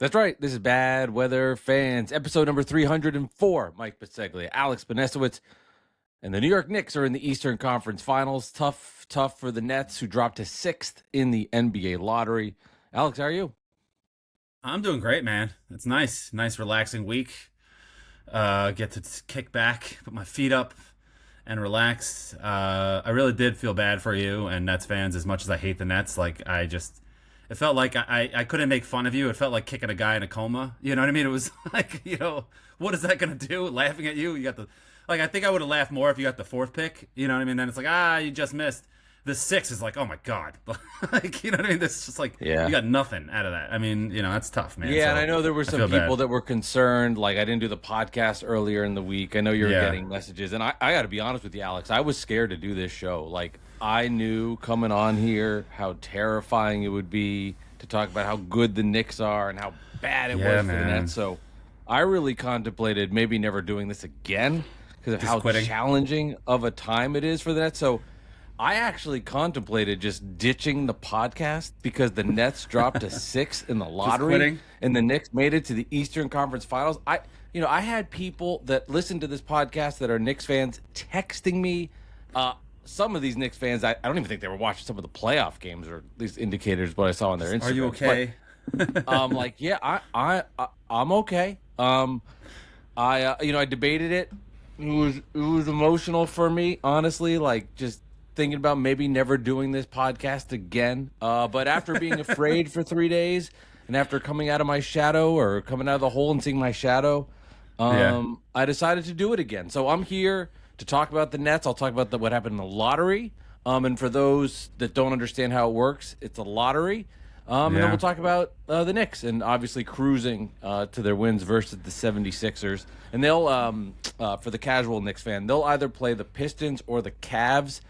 That's right. This is Bad Weather Fans, episode number 304. Mike Biseglia, Alex Benesowitz, and the New York Knicks are in the Eastern Conference Finals. Tough for the Nets, who dropped to sixth in the NBA lottery. Alex, how are you? I'm doing great, man. It's nice, relaxing week. Get to kick back, put my feet up, and relax. I really did feel bad for you and Nets fans. As much as I hate the Nets, it felt like I couldn't make fun of you. It felt like kicking a guy in a coma. You know what I mean? It was like, what is that gonna do? Laughing at you? You got the I think I would have laughed more if you got the fourth pick. You know what I mean? Then it's like, you just missed. The six is like, oh my god, you know what I mean? This just like, you got nothing out of that. I mean, that's tough, man. Yeah, so, and I know there were some people that were concerned. Like, I didn't do the podcast earlier in the week. I know you're getting messages, and I got to be honest with you, Alex. I was scared to do this show. Like, I knew coming on here how terrifying it would be to talk about how good the Knicks are and how bad it was for the Nets. So, I really contemplated maybe never doing this again because of how challenging of a time it is for the Nets. So, I actually contemplated just ditching the podcast because the Nets dropped to sixth in the lottery and the Knicks made it to the Eastern Conference Finals. I had people that listen to this podcast that are Knicks fans texting me. Some of these Knicks fans, I don't even think they were watching some of the playoff games, or at least indicators what I saw on their Instagram. Are you okay? But, I'm okay. I debated it. It was emotional for me, honestly. Like, just thinking about maybe never doing this podcast again. But after being afraid for 3 days and after coming out of my shadow or coming out of the hole and seeing my shadow, I decided to do it again. So I'm here to talk about the Nets. I'll talk about what happened in the lottery. And for those that don't understand how it works, it's a lottery. And then we'll talk about the Knicks and obviously cruising to their wins versus the 76ers. And they'll, for the casual Knicks fan, they'll either play the Pistons or the Cavs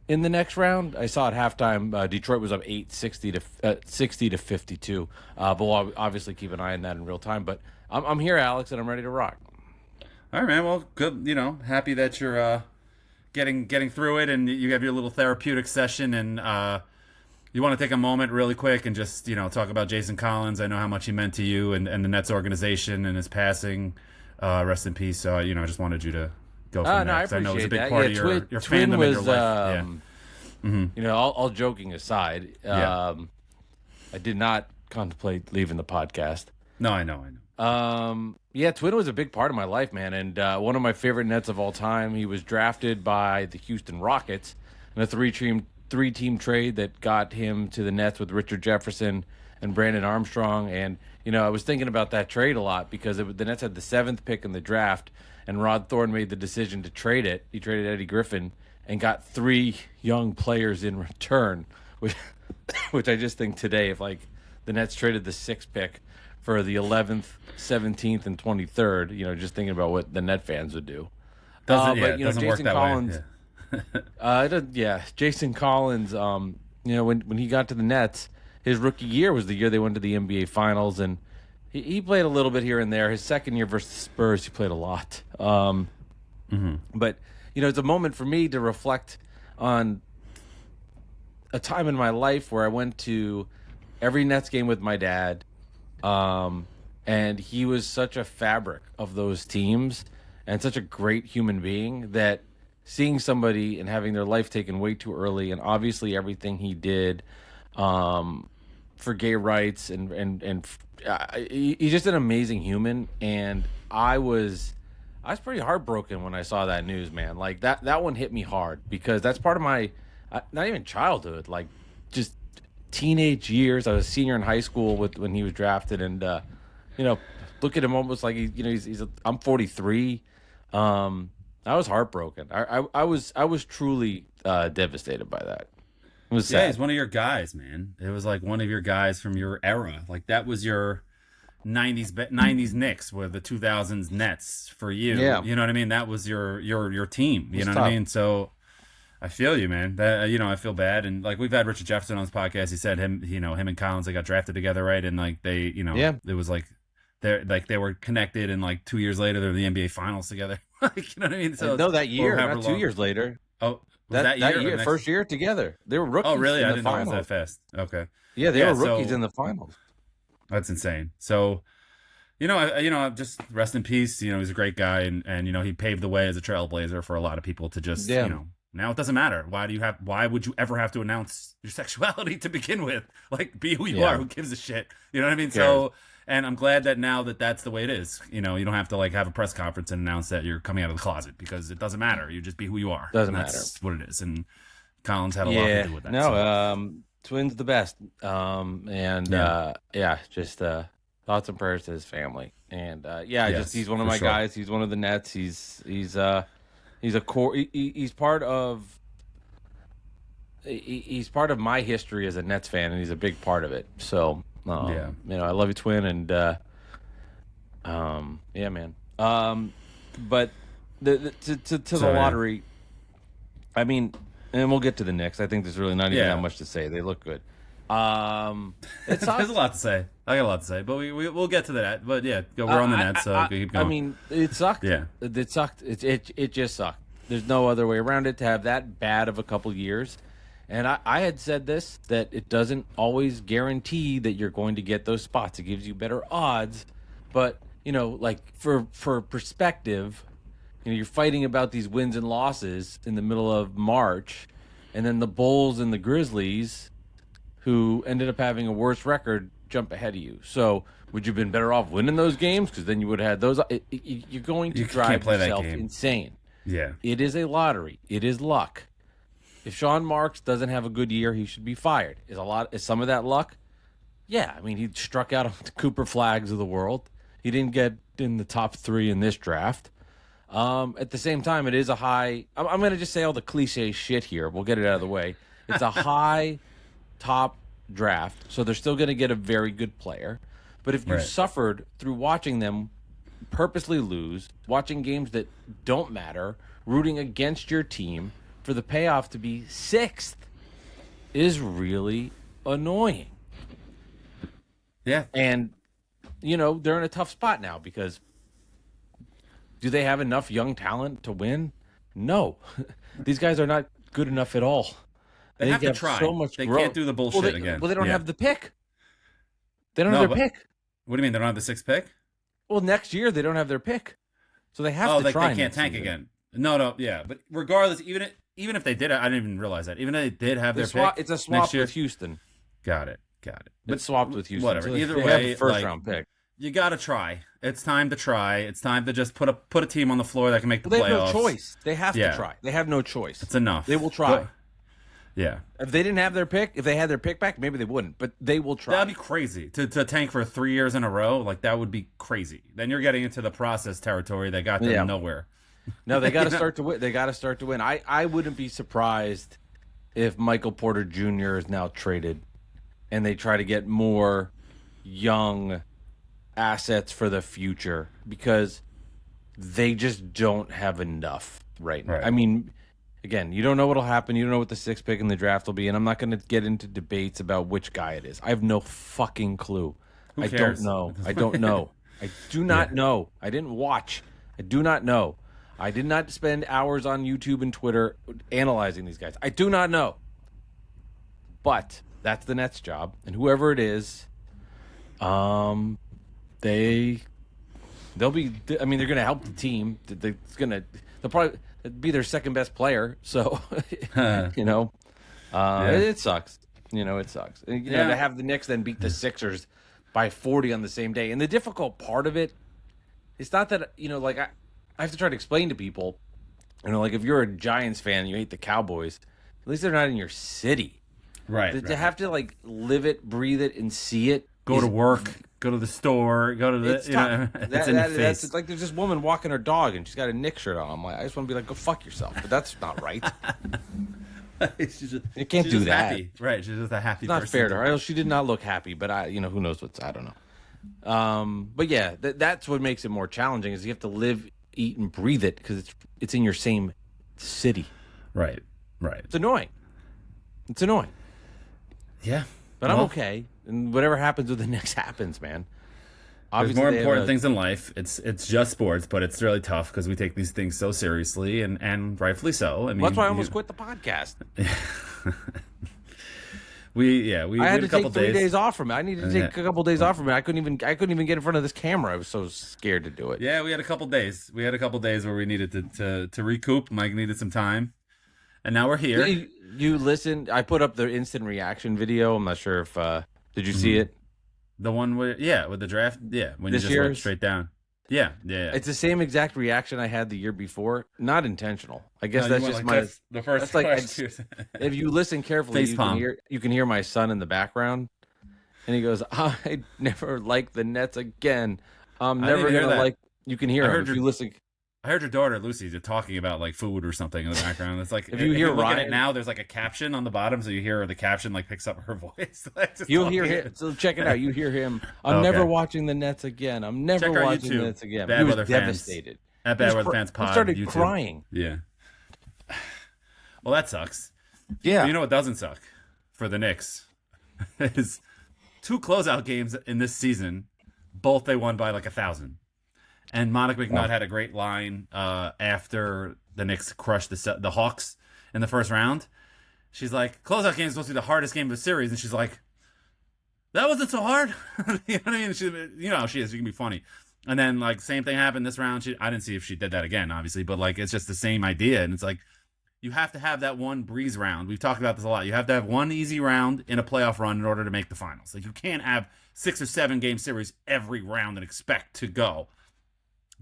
in the next round. I saw at halftime Detroit was up 60 to 52. But we'll obviously keep an eye on that in real time. But I'm here, Alex, and I'm ready to rock. All right, man. Well, good. Happy that you're getting through it, and you have your little therapeutic session, and you want to take a moment really quick and just talk about Jason Collins. I know how much he meant to you and the Nets organization and his passing. Rest in peace. So I just wanted you to go from there. I appreciate I know it was a big that. part of your fandom was, and your life. All joking aside, I did not contemplate leaving the podcast. No, I know. Twin was a big part of my life, man, and one of my favorite Nets of all time. He was drafted by the Houston Rockets in a three-team trade that got him to the Nets with Richard Jefferson and Brandon Armstrong. And I was thinking about that trade a lot because the Nets had the 7th pick in the draft, and Rod Thorne made the decision to trade it. He traded Eddie Griffin and got 3 young players in return, which I just think today, if like the Nets traded the 6th pick for the 11th, 17th, and 23rd, just thinking about what the Net fans would do. Doesn't work that Collins, way. Jason Collins, when he got to the Nets, his rookie year was the year they went to the NBA Finals, and he played a little bit here and there. His second year versus the Spurs, he played a lot. But, it's a moment for me to reflect on a time in my life where I went to every Nets game with my dad, and he was such a fabric of those teams and such a great human being that seeing somebody and having their life taken way too early, and obviously everything he did for gay rights and he's just an amazing human. And I was pretty heartbroken when I saw that news, man. Like that one hit me hard because that's part of my not even childhood, like just teenage years. I was a senior in high school when he was drafted, and look at him almost like I'm 43. I was heartbroken. I was truly devastated by that. It was sad. He's one of your guys, man. It was like one of your guys from your era. Like that was your 90s Knicks with the 2000s Nets for you. Yeah. You know what I mean? That was your team. You know what I mean? So I feel you, man. That I feel bad. And like we've had Richard Jefferson on this podcast. He said him and Collins, they got drafted together, right? And like they, it was like they were connected, and like 2 years later they're in the NBA Finals together. Like, you know what I mean? So no, that year, not 2 years later. Oh, that year, first year together. They were rookies. Oh, really? In I the didn't know it finals. was that fast. Okay. Yeah, they were rookies in the finals. That's insane. So, just rest in peace. He's a great guy, and he paved the way as a trailblazer for a lot of people to just, Yeah, now it doesn't matter. Why would you ever have to announce your sexuality to begin with? Like, be who you yeah. are. Who gives a shit? You know what I mean? Who cares? So, and I'm glad that now that's the way it is. You don't have to like have a press conference and announce that you're coming out of the closet, because it doesn't matter. You just be who you are. Doesn't And matter. that's what it is. And Collins had a lot to Yeah, do with that. no, So, Twins the best. And yeah, yeah, just thoughts and prayers to his family. And yeah, just yes, he's one of for my sure. guys. He's one of the Nets. He's a core. He's part of. He's part of my history as a Nets fan, and he's a big part of it. So, Yeah. I love you, Twin, and yeah, man. But to the So yeah, lottery, I mean, and we'll get to the Knicks. I think there's really not even that yeah. much to say. They look good. It There's a sucked. lot to say. I got a lot to say, but we'll get to that. But yeah, we're on the net, so keep I going. mean, it sucked. Yeah, It sucked. It just sucked. There's no other way around it to have that bad of a couple years. And I had said this, that it doesn't always guarantee that you're going to get those spots. It gives you better odds, but like for perspective, you're fighting about these wins and losses in the middle of March, and then the Bulls and the Grizzlies, who ended up having a worse record, jump ahead of you. So would you have been better off winning those games? Because then you would have had those. You're going to you can't drive play that yourself game. insane. Yeah, It is a lottery. It is luck. If Sean Marks doesn't have a good year, he should be fired. Is some of that luck? Yeah, I mean, he struck out on the Cooper Flags of the world. He didn't get in the top 3 in this draft. At the same time, it is a high. I'm going to just say all the cliche shit here. We'll get it out of the way. It's a high top draft, so they're still going to get a very good player. But if you right. suffered through watching them purposely lose, watching games that don't matter, rooting against your team for the payoff to be 6th is really annoying. Yeah, And they're in a tough spot now because do they have enough young talent to win? No. These guys are not good enough at all. they They have to have try. so much They growth. can't do the bullshit again. Well, they don't Yeah. have the pick. They don't No, have their but pick. what do you mean they don't have the 6th pick? Well, next year they don't have their pick. So they have Oh, to they try can't next tank season. again. No, yeah. But regardless, even if they did, I didn't even realize that. Even if they did have their pick, It's a next swap year. with Houston. Got it. It's swapped with Houston. Whatever. So Either they have way, a first like, round pick. you gotta try. It's time to try. It's time to just put a team on the floor that can make the They playoffs. have no choice. They have Yeah. to try. They have no choice. It's enough. They will try. Yeah. If they didn't have their pick, if they had their pick back, maybe they wouldn't. But they will try. That'd be crazy to tank for 3 years in a row. Like, that would be crazy. Then you're getting into the process territory that got them Yeah. nowhere. No, they got to start to win. They got to start to win. I wouldn't be surprised if Michael Porter Jr. is now traded, and they try to get more young assets for the future because they just don't have enough right now. Right. I mean, again, you don't know what'll happen. You don't know what the 6th pick in the draft will be, and I'm not going to get into debates about which guy it is. I have no fucking clue. Who I cares? don't know. I don't know. I do not know. I didn't watch. I do not know. I did not spend hours on YouTube and Twitter analyzing these guys. I do not know. But that's the Nets' job, and whoever it is, they'll be. I mean, they're going to help the team. They'll probably be their second best player. So, it sucks. It sucks. And, Yeah. to have the Knicks then beat the Sixers by 40 on the same day, and the difficult part of it, it's not that like I have to try to explain to people, like if you're a Giants fan and you hate the Cowboys, at least they're not in your city. Right. To have to like live it, breathe it, and see it. Go to work, go to the store, go to the. It's tough. It's in your face. It's like there's this woman walking her dog and she's got a Knicks shirt on. I'm like, I just want to be like, go fuck yourself. But that's not right. You can't she's do just that. Happy. Right. She's just a happy It's not person. fair to her. She did not look happy, but who knows I don't know. But yeah, that's what makes it more challenging is you have to live, eat, and breathe it because it's in your same city. Right. It's annoying. Yeah. But I'm okay. And whatever happens with the Knicks happens, man. There's Obviously, more they have important things in life. It's just sports, but it's really tough because we take these things so seriously, and rightfully so. I mean, Well, that's why I almost quit the podcast. We I had had a to couple take 3 days. days off from it. I needed to take Yeah. a couple days off from it. I couldn't even get in front of this camera. I was so scared to do it. Yeah, we had a couple days. We had a couple days where we needed to recoup. Mike needed some time, and now we're here. You listened. I put up the instant reaction video. I'm not sure if did you see Mhm. it The one with with the draft, when you this just went year's? straight down. Yeah, yeah. Yeah. It's the same exact reaction I had the year before. Not intentional. I guess No, you that's went just like my. this the first That's like question. if you listen carefully, Face palm. you can hear my son in the background, and he goes, "I never like the Nets again. I'm I didn't never even hear gonna that. like." You can hear I him heard if your you listen. I heard your daughter Lucy talking about like food or something in the background. It's like If you hear look at it Ryan- now, there's like a caption on the bottom, so you hear the caption like picks up her voice. Like, just You'll hear talking. him. So check it out. You hear him. I'm Okay. never watching the Nets again. I'm never Check our watching the YouTube, Nets again. Bad He was Weather Fans. devastated. At He was Bad Weather Fans Pod. He started YouTube. crying. Yeah. Well, that sucks. Yeah. But you know what doesn't suck for the Knicks is 2 closeout games in this season. Both they won by like 1,000. And Monica McNutt had a great line after the Knicks crushed the Hawks in the first round. She's like, closeout game is supposed to be the hardest game of the series. And she's like, that wasn't so hard. You know what I mean? You know how she is. She can be funny. And then, like, same thing happened this round. I didn't see if she did that again, obviously. But, like, it's just the same idea. And it's like, you have to have that one breeze round. We've talked about this a lot. You have to have one easy round in a playoff run in order to make the finals. Like, you can't have 6 or 7 game series every round and expect to go.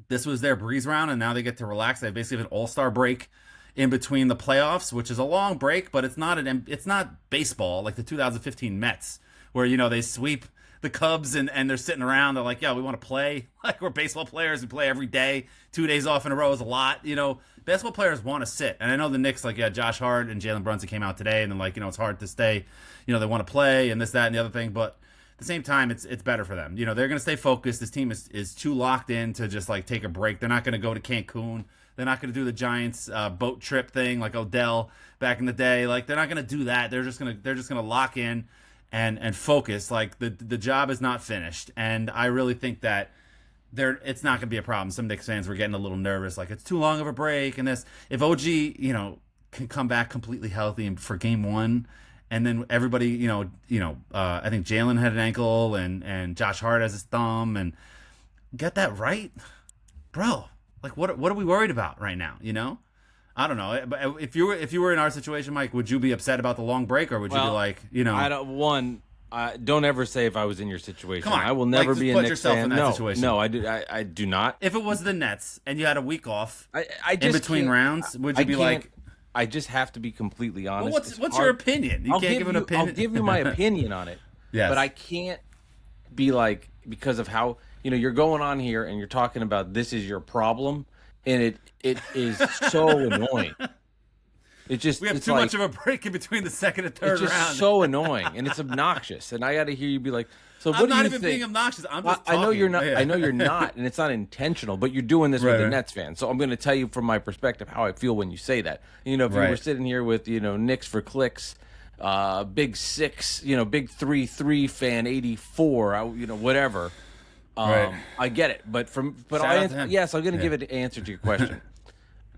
This was their breeze round, and now they get to relax. They basically have an all-star break in between the playoffs, which is a long break, but it's not baseball like the 2015 Mets, where, you know, they sweep the Cubs and they're sitting around. They're like, yeah, we want to play. Like, we're baseball players. We play every day. 2 days off in a row is a lot. You know, basketball players want to sit. And I know the Knicks, like, yeah, Josh Hart and Jalen Brunson came out today, and they're like, you know, it's hard to stay. You know, they want to play and this, that, and the other thing, but at the same time, it's better for them. You know, they're going to stay focused. This team is too locked in to just, like, take a break. They're not going to go to Cancun. They're not going to do the Giants boat trip thing like Odell back in the day. Like, they're not going to do that. They're just going to lock in and focus. Like, the job is not finished. And I really think that it's not going to be a problem. Some Knicks fans were getting a little nervous, like, it's too long of a break and this. If OG, you know, can come back completely healthy and for game 1, and then everybody, I think Jalen had an ankle and Josh Hart has his thumb, and get that right, bro. Like, what are we worried about right now? You know, I don't know. But if you were in our situation, Mike, would you be upset about the long break, or would you be like, you know, don't ever say if I was in your situation. Come on, I will never like, be a put Knicks yourself fan. in that No, situation. no, I do not. if it was the Nets and you had a week off I in just between can't- rounds, would I you be can't- like, I just have to be completely honest. well, It's what's hard- your opinion? You I'll can't give an opinion. I'll give you my opinion on it. Yes. But I can't be like, because of how, you know, you're going on here and you're talking about this is your problem, and it is so annoying. It just We have it's too like, much of a break in between the second and third it's just round. so annoying, and it's obnoxious. And I got to hear you be like, so what I'm do not you even think? being obnoxious. I'm just I know talking. you're not. Yeah. I know you're not, and it's not intentional. But you're doing this with Right, the right. Nets fan. So I'm going to tell you from my perspective how I feel when you say that. You know, if you were Right. sitting here with Knicks for clicks, Big 6, Big 3-3 fan 84, whatever. Right. I get it, but Shout out to him. yes, I'm going to Yeah. give an answer to your question.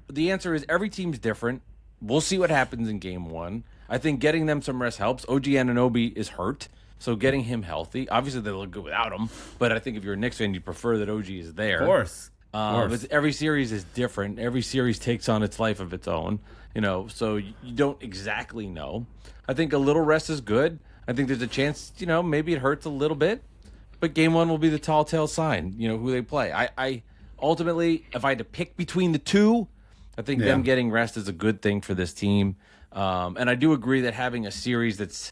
The answer is every team's different. We'll see what happens in game 1. I think getting them some rest helps. OG Anunoby is hurt, so getting him healthy. Obviously, they look good without him, but I think if you're a Knicks fan, you prefer that OG is there. Of course. But every series is different. Every series takes on its life of its own, so you don't exactly know. I think a little rest is good. I think there's a chance, maybe it hurts a little bit, but game 1 will be the tall tale sign, who they play. I ultimately, if I had to pick between the two, I think them getting rest is a good thing for this team. And I do agree that having a series that's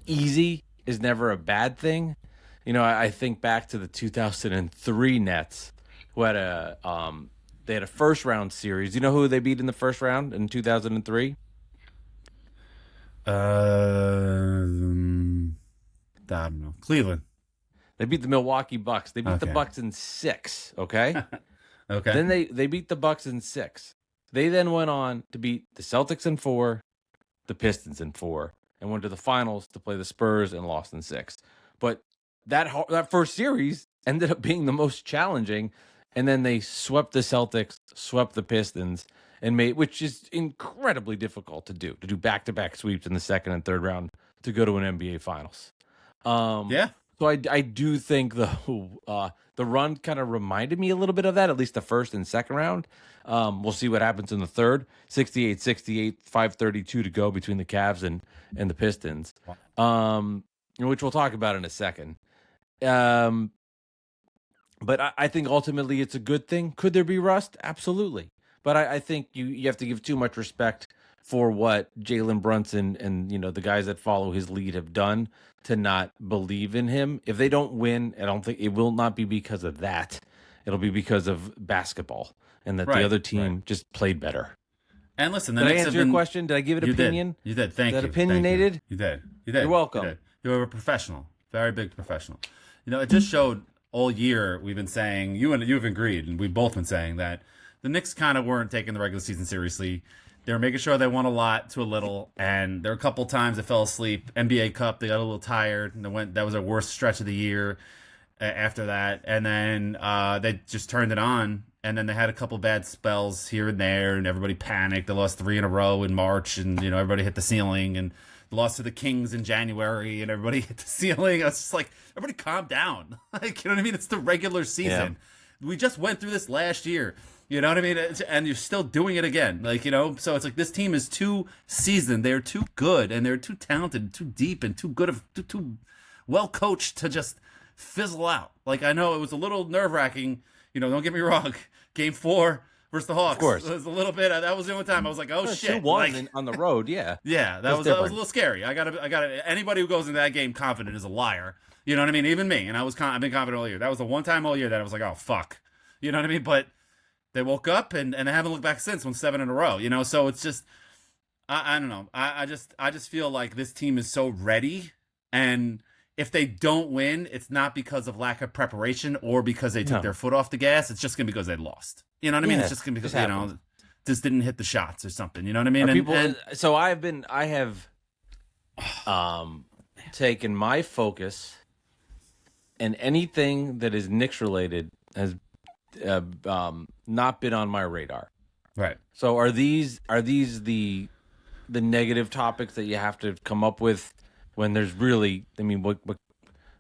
easy is never a bad thing. I think back to the 2003 Nets, who had they had a first round series. You know who they beat in the first round in 2003? I don't know. Cleveland. They beat the Milwaukee Bucks. They beat the Okay. Bucks in 6. Okay. Okay. Then they beat the Bucks in 6. They then went on to beat the Celtics in 4, the Pistons in 4, and went to the finals to play the Spurs and lost in 6. But that first series ended up being the most challenging, and then they swept the Celtics, swept the Pistons, and which is incredibly difficult to do back-to-back sweeps in the second and third round, to go to an NBA Finals. Yeah. So I do think the run kind of reminded me a little bit of that, at least the first and second round. We'll see what happens in the third. 68-68, 5:32 to go between the Cavs and the Pistons, which we'll talk about in a second. But I think ultimately it's a good thing. Could there be rust? Absolutely. But I think you have to give too much respect for what Jalen Brunson and the guys that follow his lead have done to not believe in him. If they don't win, I don't think it will not be because of that. It'll be because of basketball and that the other team just played better. And listen, the did Knicks I answer your question? Did I give it opinion? You did. Thank you. That opinionated? You did. You're welcome. You did. You're a professional, very big professional. It just showed all year we've been saying, you've agreed, and we've both been saying that the Knicks kind of weren't taking the regular season seriously. They were making sure they won a lot to a little, and there were a couple times they fell asleep. NBA Cup, they got a little tired, and that was their worst stretch of the year after that. And then they just turned it on, and then they had a couple bad spells here and there, and everybody panicked. They lost 3 in a row in March, and everybody hit the ceiling, and lost to the Kings in January, and everybody hit the ceiling. I was just like, everybody calm down. Like, you know what I mean? It's the regular season. Yeah. We just went through this last year. You know what I mean? And you're still doing it again. Like, so it's like this team is too seasoned. They're too good, and they're too talented, too deep, and too too well coached to just fizzle out. Like, I know it was a little nerve-wracking. Don't get me wrong. Game 4 versus the Hawks. Of course. It was a little bit. That was the only time I was like, oh, shit. 2-1 on the road, yeah. Yeah, that was a little scary. I gotta. Anybody who goes into that game confident is a liar. You know what I mean? Even me. And I've been confident all year. That was the one time all year that I was like, oh, fuck. You know what I mean? But they woke up and they haven't looked back since. Won 7 in a row. So it's just, I don't know. I just feel like this team is so ready, and if they don't win, it's not because of lack of preparation or because they took their foot off the gas. It's just gonna be because they lost. You know what I mean? It's just gonna be because just didn't hit the shots or something. You know what I mean? So I have taken my focus, and anything that is Knicks related has not been on my radar. Right. So are these the negative topics that you have to come up with when there's really, I mean, what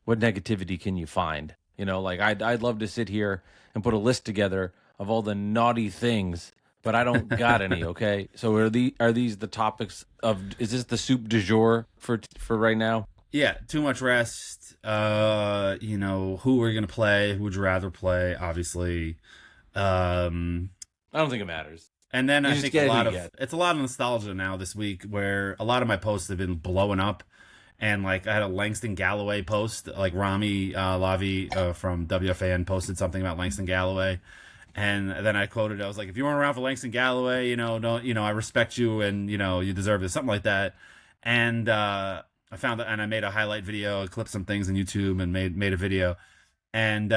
negativity can you find? Like I'd love to sit here and put a list together of all the naughty things, but I don't got any. Okay, so are these the topics of? Is this the soup du jour for right now? Yeah, too much rest. Who are you gonna play? Who would you rather play? Obviously, I don't think it matters. And then I think it's a lot of nostalgia now this week, where a lot of my posts have been blowing up. And like I had a Langston Galloway post, like Rami Lavi from WFAN posted something about Langston Galloway, and then I quoted, I was like, if you weren't around for Langston Galloway, I respect you, and you deserve this, something like that. And I found that, and I made a highlight video, I clipped some things on YouTube, and made a video, and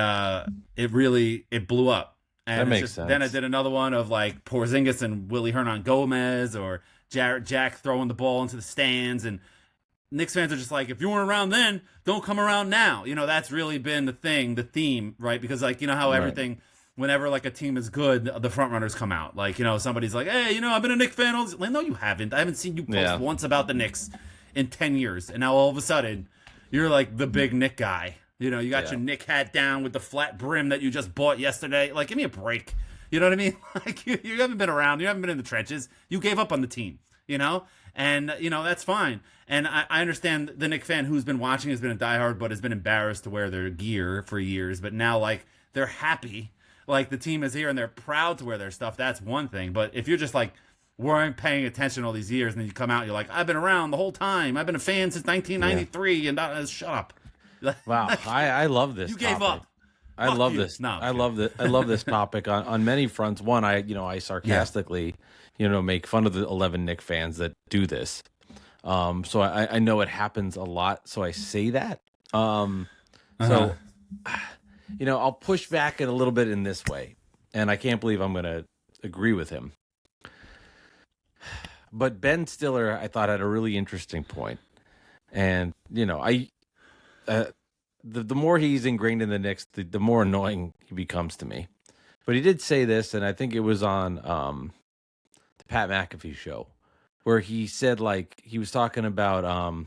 it blew up. And that makes sense. Then I did another one of like Porzingis and Willie Hernan Gomez, or Jack throwing the ball into the stands, and Knicks fans are just like, if you weren't around then, don't come around now. That's really been the theme, right? Because like, how everything, whenever like a team is good, the front runners come out. Like, somebody's like, hey, I've been a Knicks fan. Like, no, you haven't. I haven't seen you post once about the Knicks in 10 years. And now all of a sudden, you're like the big Knick guy. You got your Knick hat down with the flat brim that you just bought yesterday. Like, give me a break. You know what I mean? Like, you haven't been around. You haven't been in the trenches. You gave up on the team, And, that's fine. And I understand the Knicks fan who's been watching has been a diehard, but has been embarrassed to wear their gear for years. But now, like, they're happy. Like, the team is here and they're proud to wear their stuff. That's one thing. But if you're just, like, weren't paying attention all these years, and then you come out and you're like, I've been around the whole time. I've been a fan since 1993. And shut up. Wow. I love this You topic. gave up. I love this. No, I love this topic on many fronts. One, I sarcastically, make fun of the 11 Knicks fans that do this. So I know it happens a lot. So I say that. So, I'll push back it a little bit in this way, and I can't believe I'm going to agree with him. But Ben Stiller, I thought, had a really interesting point. And, the more he's ingrained in the Knicks, the more annoying he becomes to me. But he did say this, and I think it was on the Pat McAfee show, where he said, like, he was talking about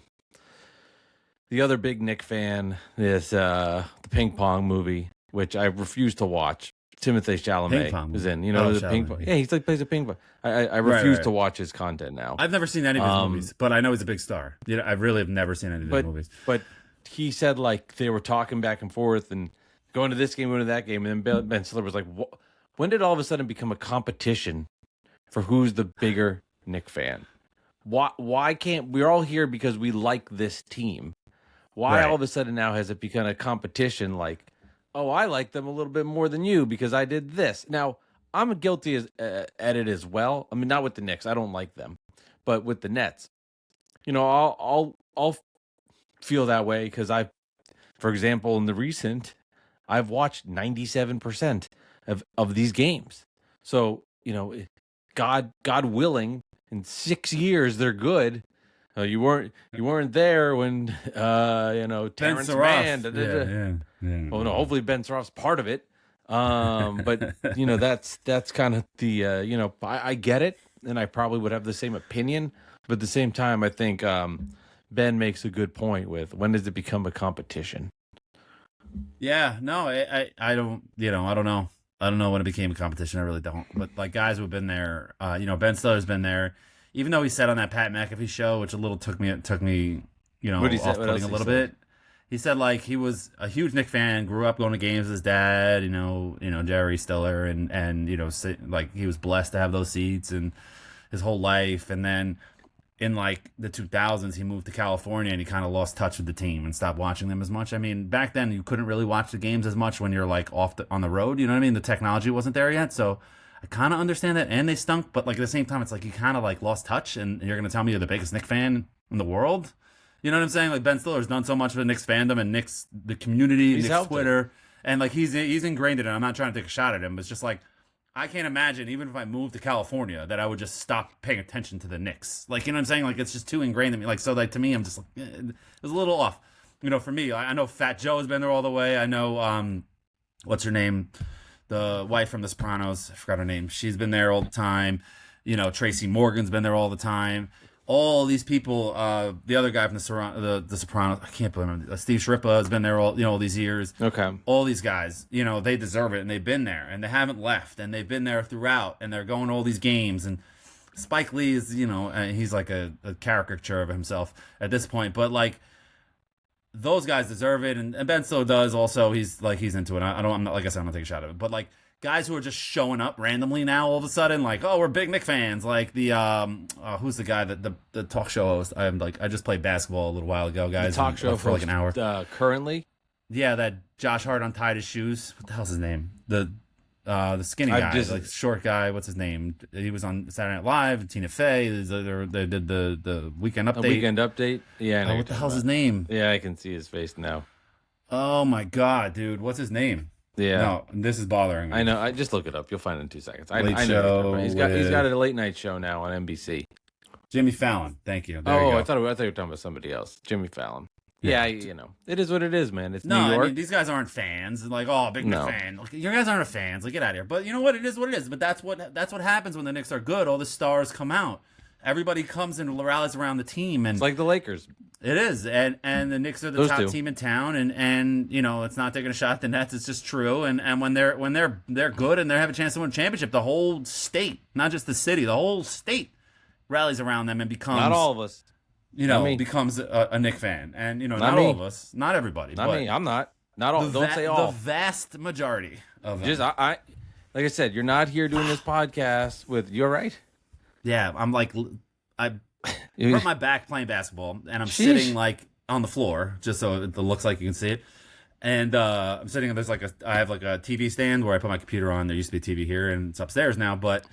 The other big Nick fan is the ping pong movie, which I refuse to watch. Timothée Ping Chalamet pong is movie. in. You know Oh, the ping pong. Chalamet. Yeah, he's like plays a ping pong. I Right, refuse right. to watch his content now. I've never seen any of his movies, but I know he's a big star. I really have never seen any of his But movies. but he said like they were talking back and forth and going to this game, going to that game, and then Ben Stiller was like, when did all of a sudden become a competition for who's the bigger Nick fan? Why can't we're all here because we like this team? Why all Right. of a sudden now has it become a competition? Like, oh, I like them a little bit more than you because I did this. Now I'm guilty at it as well. I mean, not with the Knicks. I don't like them, but with the Nets, I'll feel that way because for example, in the recent, I've watched 97% of these games. So God willing, in 6 years they're good. You weren't there when Ben Terrence Saroff. Mann. Da, da, Yeah, da. yeah, yeah. Well, no, hopefully Ben Saroff's part of it. But that's kind of the I get it, and I probably would have the same opinion, but at the same time, I think Ben makes a good point with when does it become a competition? Yeah, no, I don't, I don't know. I don't know when it became a competition. I really don't. But like guys who've been there, Ben Stiller's been there. Even though he said on that Pat McAfee show, which a little took me, What he said? What off-putting else a he little said? bit. He said like he was a huge Nick fan, grew up going to games with his dad, Jerry Stiller, and like he was blessed to have those seats and his whole life, and then in like the 2000s he moved to California and he kind of lost touch with the team and stopped watching them as much. I mean, back then you couldn't really watch the games as much when you're like on the road, you know what I mean? The technology wasn't there yet. So I kind of understand that, and they stunk, but like at the same time it's like you kind of like lost touch, and you're going to tell me you're the biggest Knicks fan in the world? You know what I'm saying? Like Ben Stiller's done so much for the Knicks fandom and the community, He's Knicks helped it. Twitter, and like he's ingrained in it. I'm not trying to take a shot at him, but it's just like I can't imagine, even if I moved to California, that I would just stop paying attention to the Knicks. Like, you know what I'm saying? Like, it's just too ingrained in me. Like, so like to me, I'm just like, it was a little off. For me, I know Fat Joe has been there all the way. I know, what's her name? The wife from The Sopranos. I forgot her name. She's been there all the time. Tracy Morgan's been there all the time. All these people, the other guy from the Sopranos, I can't believe him. Steve Shrippa has been there all these years. Okay. All these guys, they deserve it, and they've been there, and they haven't left, and they've been there throughout, and they're going to all these games. And Spike Lee is, he's like a caricature of himself at this point, but like those guys deserve it, and Ben Stiller does also. He's into it. I'm not, like I said, I'm not taking a shot at it, but like guys who are just showing up randomly now all of a sudden, like, oh, we're big Knick fans. Like the who's the guy that the talk show host? I just played basketball a little while ago, guys. The talk show for like an hour. Currently, Yeah, that Josh Hart untied his shoes. What the hell's his name? The skinny I guy, just- like short guy. What's his name? He was on Saturday Night Live. Tina Fey. They did the weekend update. a weekend update. Yeah, I know Oh, you're what the talking hell's his about. name? Yeah, I can see his face now. Oh my god, dude, what's his name? Yeah, No, this is bothering me. I know. I just look it up. You'll find it in 2 seconds. I Late know. show He's got with- a late night show now on NBC. Jimmy Fallon. Thank you. There you Oh, go. I thought you were talking about somebody else. Jimmy Fallon. Yeah, it is what it is, man. It's No, New York. I mean these guys aren't fans. Like, oh, big Knicks No. fan. Like, you guys aren't fans. Like, get out of here. But you know what? It is what it is. But that's what happens when the Knicks are good. All the stars come out. Everybody comes and rallies around the team, and It's like the Lakers. it is. And the Knicks are the Those top two. team in town. And it's not taking a shot at the Nets. It's just true. And when they're good and they have a chance to win a championship, the whole state, not just the city, the whole state rallies around them and becomes Not all of us. Not me. becomes a Knick fan. And not me. all of us, not everybody, Not but me. I'm not. Not all. Don't say all. The vast majority of them. Just I. Like I said, you're not here doing this podcast with. You're right. Yeah, I'm like, I You- hurt my back playing basketball, and I'm Sheesh. sitting like on the floor, just so it looks like you can see it. And I'm sitting. I have like a TV stand where I put my computer on. There used to be a TV here, and it's upstairs now. But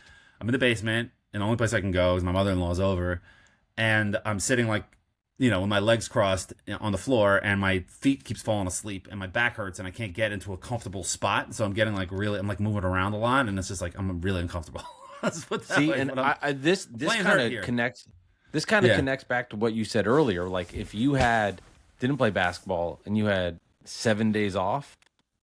I'm in the basement, and the only place I can go is my mother-in-law's over, and I'm sitting like, with my legs crossed on the floor, and my feet keeps falling asleep, and my back hurts, and I can't get into a comfortable spot. So I'm getting like I'm like moving around a lot, and it's just like I'm really uncomfortable. Let's put that See, way, and but this playing kind hurt of here. connects. This kind of Yeah. connects back to what you said earlier. Like if you didn't play basketball and you had 7 days off,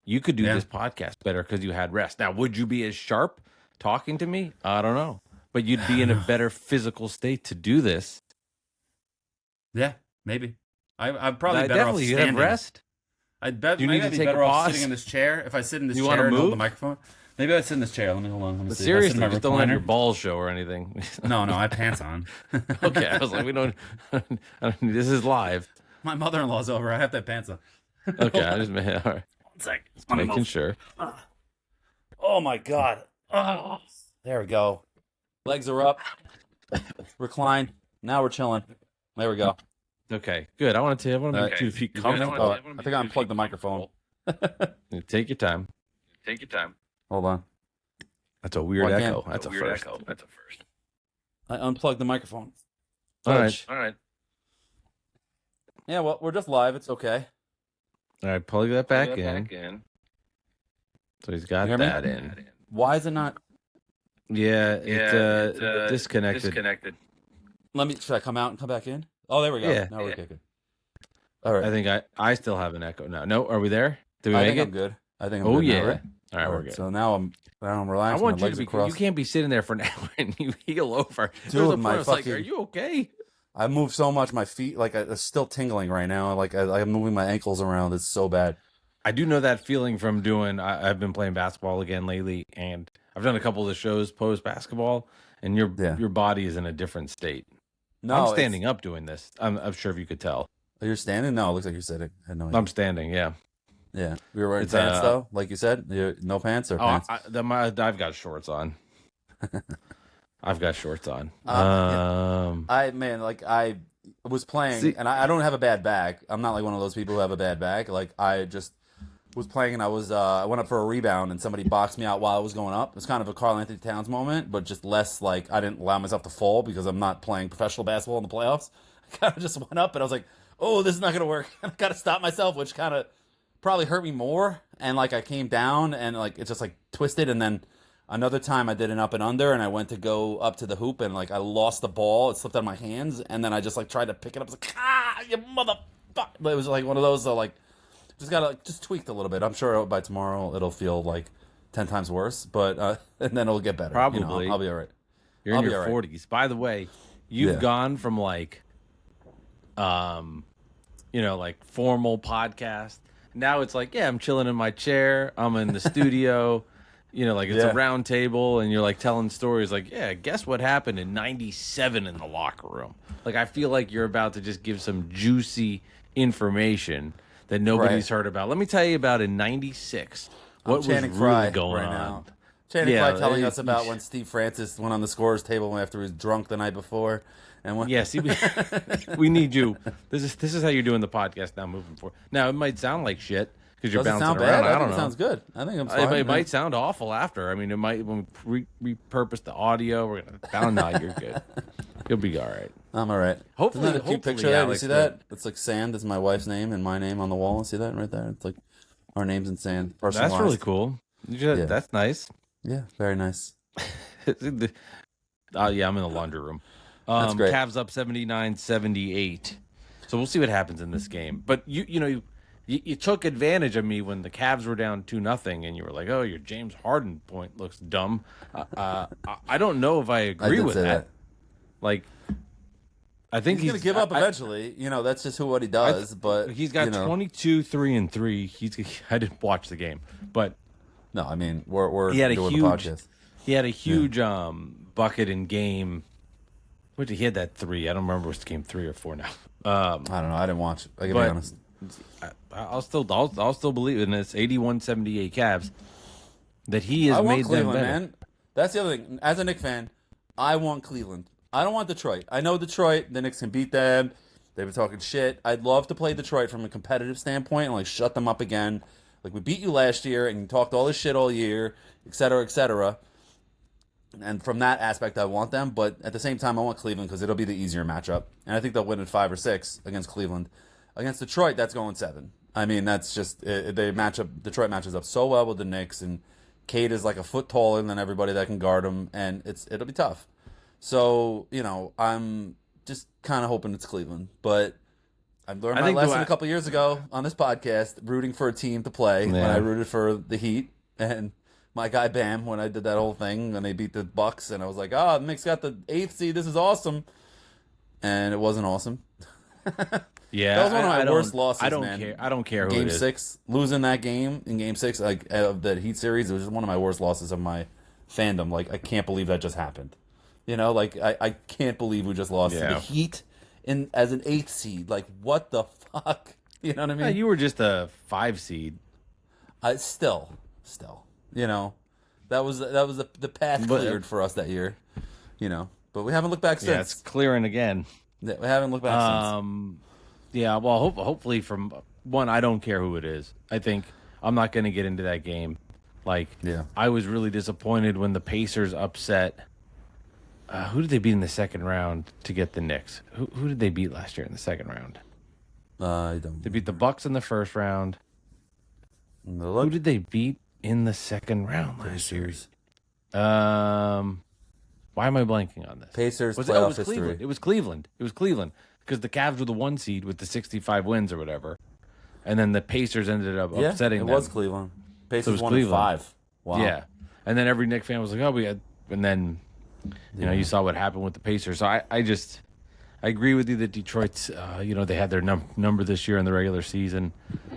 you could do Yeah. this podcast better because you had rest. Now, would you be as sharp talking to me? I don't know, but you'd be in a better physical state to do this. Yeah, maybe. I'm probably I better off definitely you have standing. rest. Do you Maybe need to I'd be take a better off pause? sitting in this chair. If I sit in this You chair want to and hold the move? microphone, maybe I'd sit in this chair. Let me hold on. Let me But see. If I sit in seriously, my just don't let your recliner. balls show or anything. No, I have pants on. Okay, I was like, we don't. This is live. My mother-in-law's over. I have to have pants on. Okay, Hold I on. just made all right. One sec. Just Let me making move. sure. Oh my god. Oh, there we go. Legs are up. Recline. Now we're chilling. There we go. Okay, good. I want to make you feel You good? comfortable. Oh, I think I unplugged the microphone. Take your time. Hold on. That's a weird Well, I can't- echo. That's a first. I unplugged the microphone. All right. Yeah, well, we're just live. It's okay. All right, plug that back in. So he's got You hear me? that in. Why is it not? Yeah, it's disconnected. Should I come out and come back in? Oh, there we go. Yeah. Now we're good. All right. I think I still have an echo now. No, are we there? Did we I make think it? I'm good. I think I'm Oh good yeah. now, right? All right, All we're right, good. so now I'm I relaxed. want my you legs to are be. crossed. You can't be sitting there for an hour and you heel over. Dude, There's a my point I was like, fucking- are you okay? I move so much, my feet it's still tingling right now. Like I'm moving my ankles around. It's so bad. I do know that feeling from doing. I've been playing basketball again lately, and I've done a couple of the shows post basketball, and your body is in a different state. No, I'm standing up doing this. I'm sure if you could tell. You're standing? No, it looks like you're sitting. I had no idea. I'm standing. Yeah. Yeah, you were wearing It's, pants though, like you said. No pants or pants. I've got shorts on. I've got shorts on. I was playing, and I don't have a bad back. I'm not like one of those people who have a bad back. Like I just was playing, and I went up for a rebound, and somebody boxed me out while I was going up. It was kind of a Karl Anthony Towns moment, but just less like I didn't allow myself to fall because I'm not playing professional basketball in the playoffs. I kind of just went up, and I was like, "Oh, this is not going to work." I got to stop myself, which kind of probably hurt me more. And like I came down, and like it just like twisted, and then. Another time I did an up and under, and I went to go up to the hoop, and like I lost the ball. It slipped out of my hands, and then I just like tried to pick it up. I was like, you motherfucker! But it was like one of those, like just gotta like, just tweaked a little bit. I'm sure by tomorrow it'll feel like 10 times worse, but and then it'll get better. Probably. You know, I'll be all right. You're in your 40s. By the way, you've gone from like, like formal podcast. Now it's like, I'm chilling in my chair. I'm in the studio. Like it's a round table and you're like telling stories like, guess what happened in 97 in the locker room. Like, I feel like you're about to just give some juicy information that nobody's heard about. Let me tell you about in 96. What was really going on? Now. Channing Frye telling us about when Steve Francis went on the scorer's table after he was drunk the night before. And when... Yes, we need you. This is how you're doing the podcast now moving forward. Now, it might sound like shit. Because you're bouncing sound around. Bad? I don't know. It sounds good. I think I'm fine. It might sound awful after. I mean, it might when we repurpose the audio. We're gonna found now. You're good. You'll be all right. I'm all right. Hopefully, Isn't that a cute picture there? You see that? It's like sand. It's my wife's name and my name on the wall. See that right there? It's like our names in sand. Personalized. That's really cool. That's nice. Yeah, very nice. I'm in the laundry room. That's great. Cavs up 79-78. So we'll see what happens in this game. But you took advantage of me when the Cavs were down 2-0, and you were like, "Oh, your James Harden point looks dumb." I don't know if I agree with that. Like, I think he's going to give up eventually. That's just what he does. But he's got 22, 3 and 3. I didn't watch the game, but no, I mean we're he had doing the podcast. He had a huge bucket in game. What he had that 3? I don't remember if it's game 3 or 4 now. I don't know. I didn't watch it. I can be honest. I'll still believe in this 81-78 Cavs that he has made Cleveland, them better. man. That's the other thing. As a Knicks fan, I want Cleveland. I don't want Detroit. I know Detroit. The Knicks can beat them. They've been talking shit. I'd love to play Detroit from a competitive standpoint and like shut them up again. Like we beat you last year and you talked all this shit all year, et cetera, et cetera. And from that aspect, I want them. But at the same time, I want Cleveland because it'll be the easier matchup. And I think they'll win in 5 or 6 against Cleveland. Against Detroit, that's going 7. I mean, that's just Detroit matches up so well with the Knicks, and Cade is like a foot taller than everybody that can guard him, and it'll be tough. So I'm just kind of hoping it's Cleveland, but I learned my lesson a couple years ago on this podcast, rooting for a team to play. When I rooted for the Heat and my guy Bam when I did that whole thing when they beat the Bucks, and I was like, the Knicks got the 8th seed. This is awesome, and it wasn't awesome. Yeah, That was one of I my worst don't. losses, I don't man. care. I don't care who Game it is. 6, losing that game in Game 6, like of the Heat series, it was just one of my worst losses of my fandom. Like, I can't believe that just happened. Like I can't believe we just lost to the Yeah. Heat in as an 8th seed. Like, what the fuck? You know what I mean? You were just a 5 seed. Still, that was the path But, cleared for us that year. But we haven't looked back Yeah, it's since. clearing again. We haven't looked back since. Yeah, well, hopefully from one, I don't care who it is. I think I'm not going to get into that game. Like, Yeah. I was really disappointed when the Pacers upset. Who did they beat in the second round to get the Knicks? Who did they beat last year in the second round? I don't. They beat the Bucks in the first round. Who did they beat in the second round last year? Why am I blanking on this? Pacers it playoff was history. Cleveland. It was Cleveland because the Cavs were the 1 seed with the 65 wins or whatever, and then the Pacers ended up upsetting them. It was Cleveland. Pacers was won in Cleveland. 5. Wow. Yeah, and then every Knicks fan was like, "Oh, we had," and then you saw what happened with the Pacers. So I agree with you that Detroit's they had their number this year in the regular season,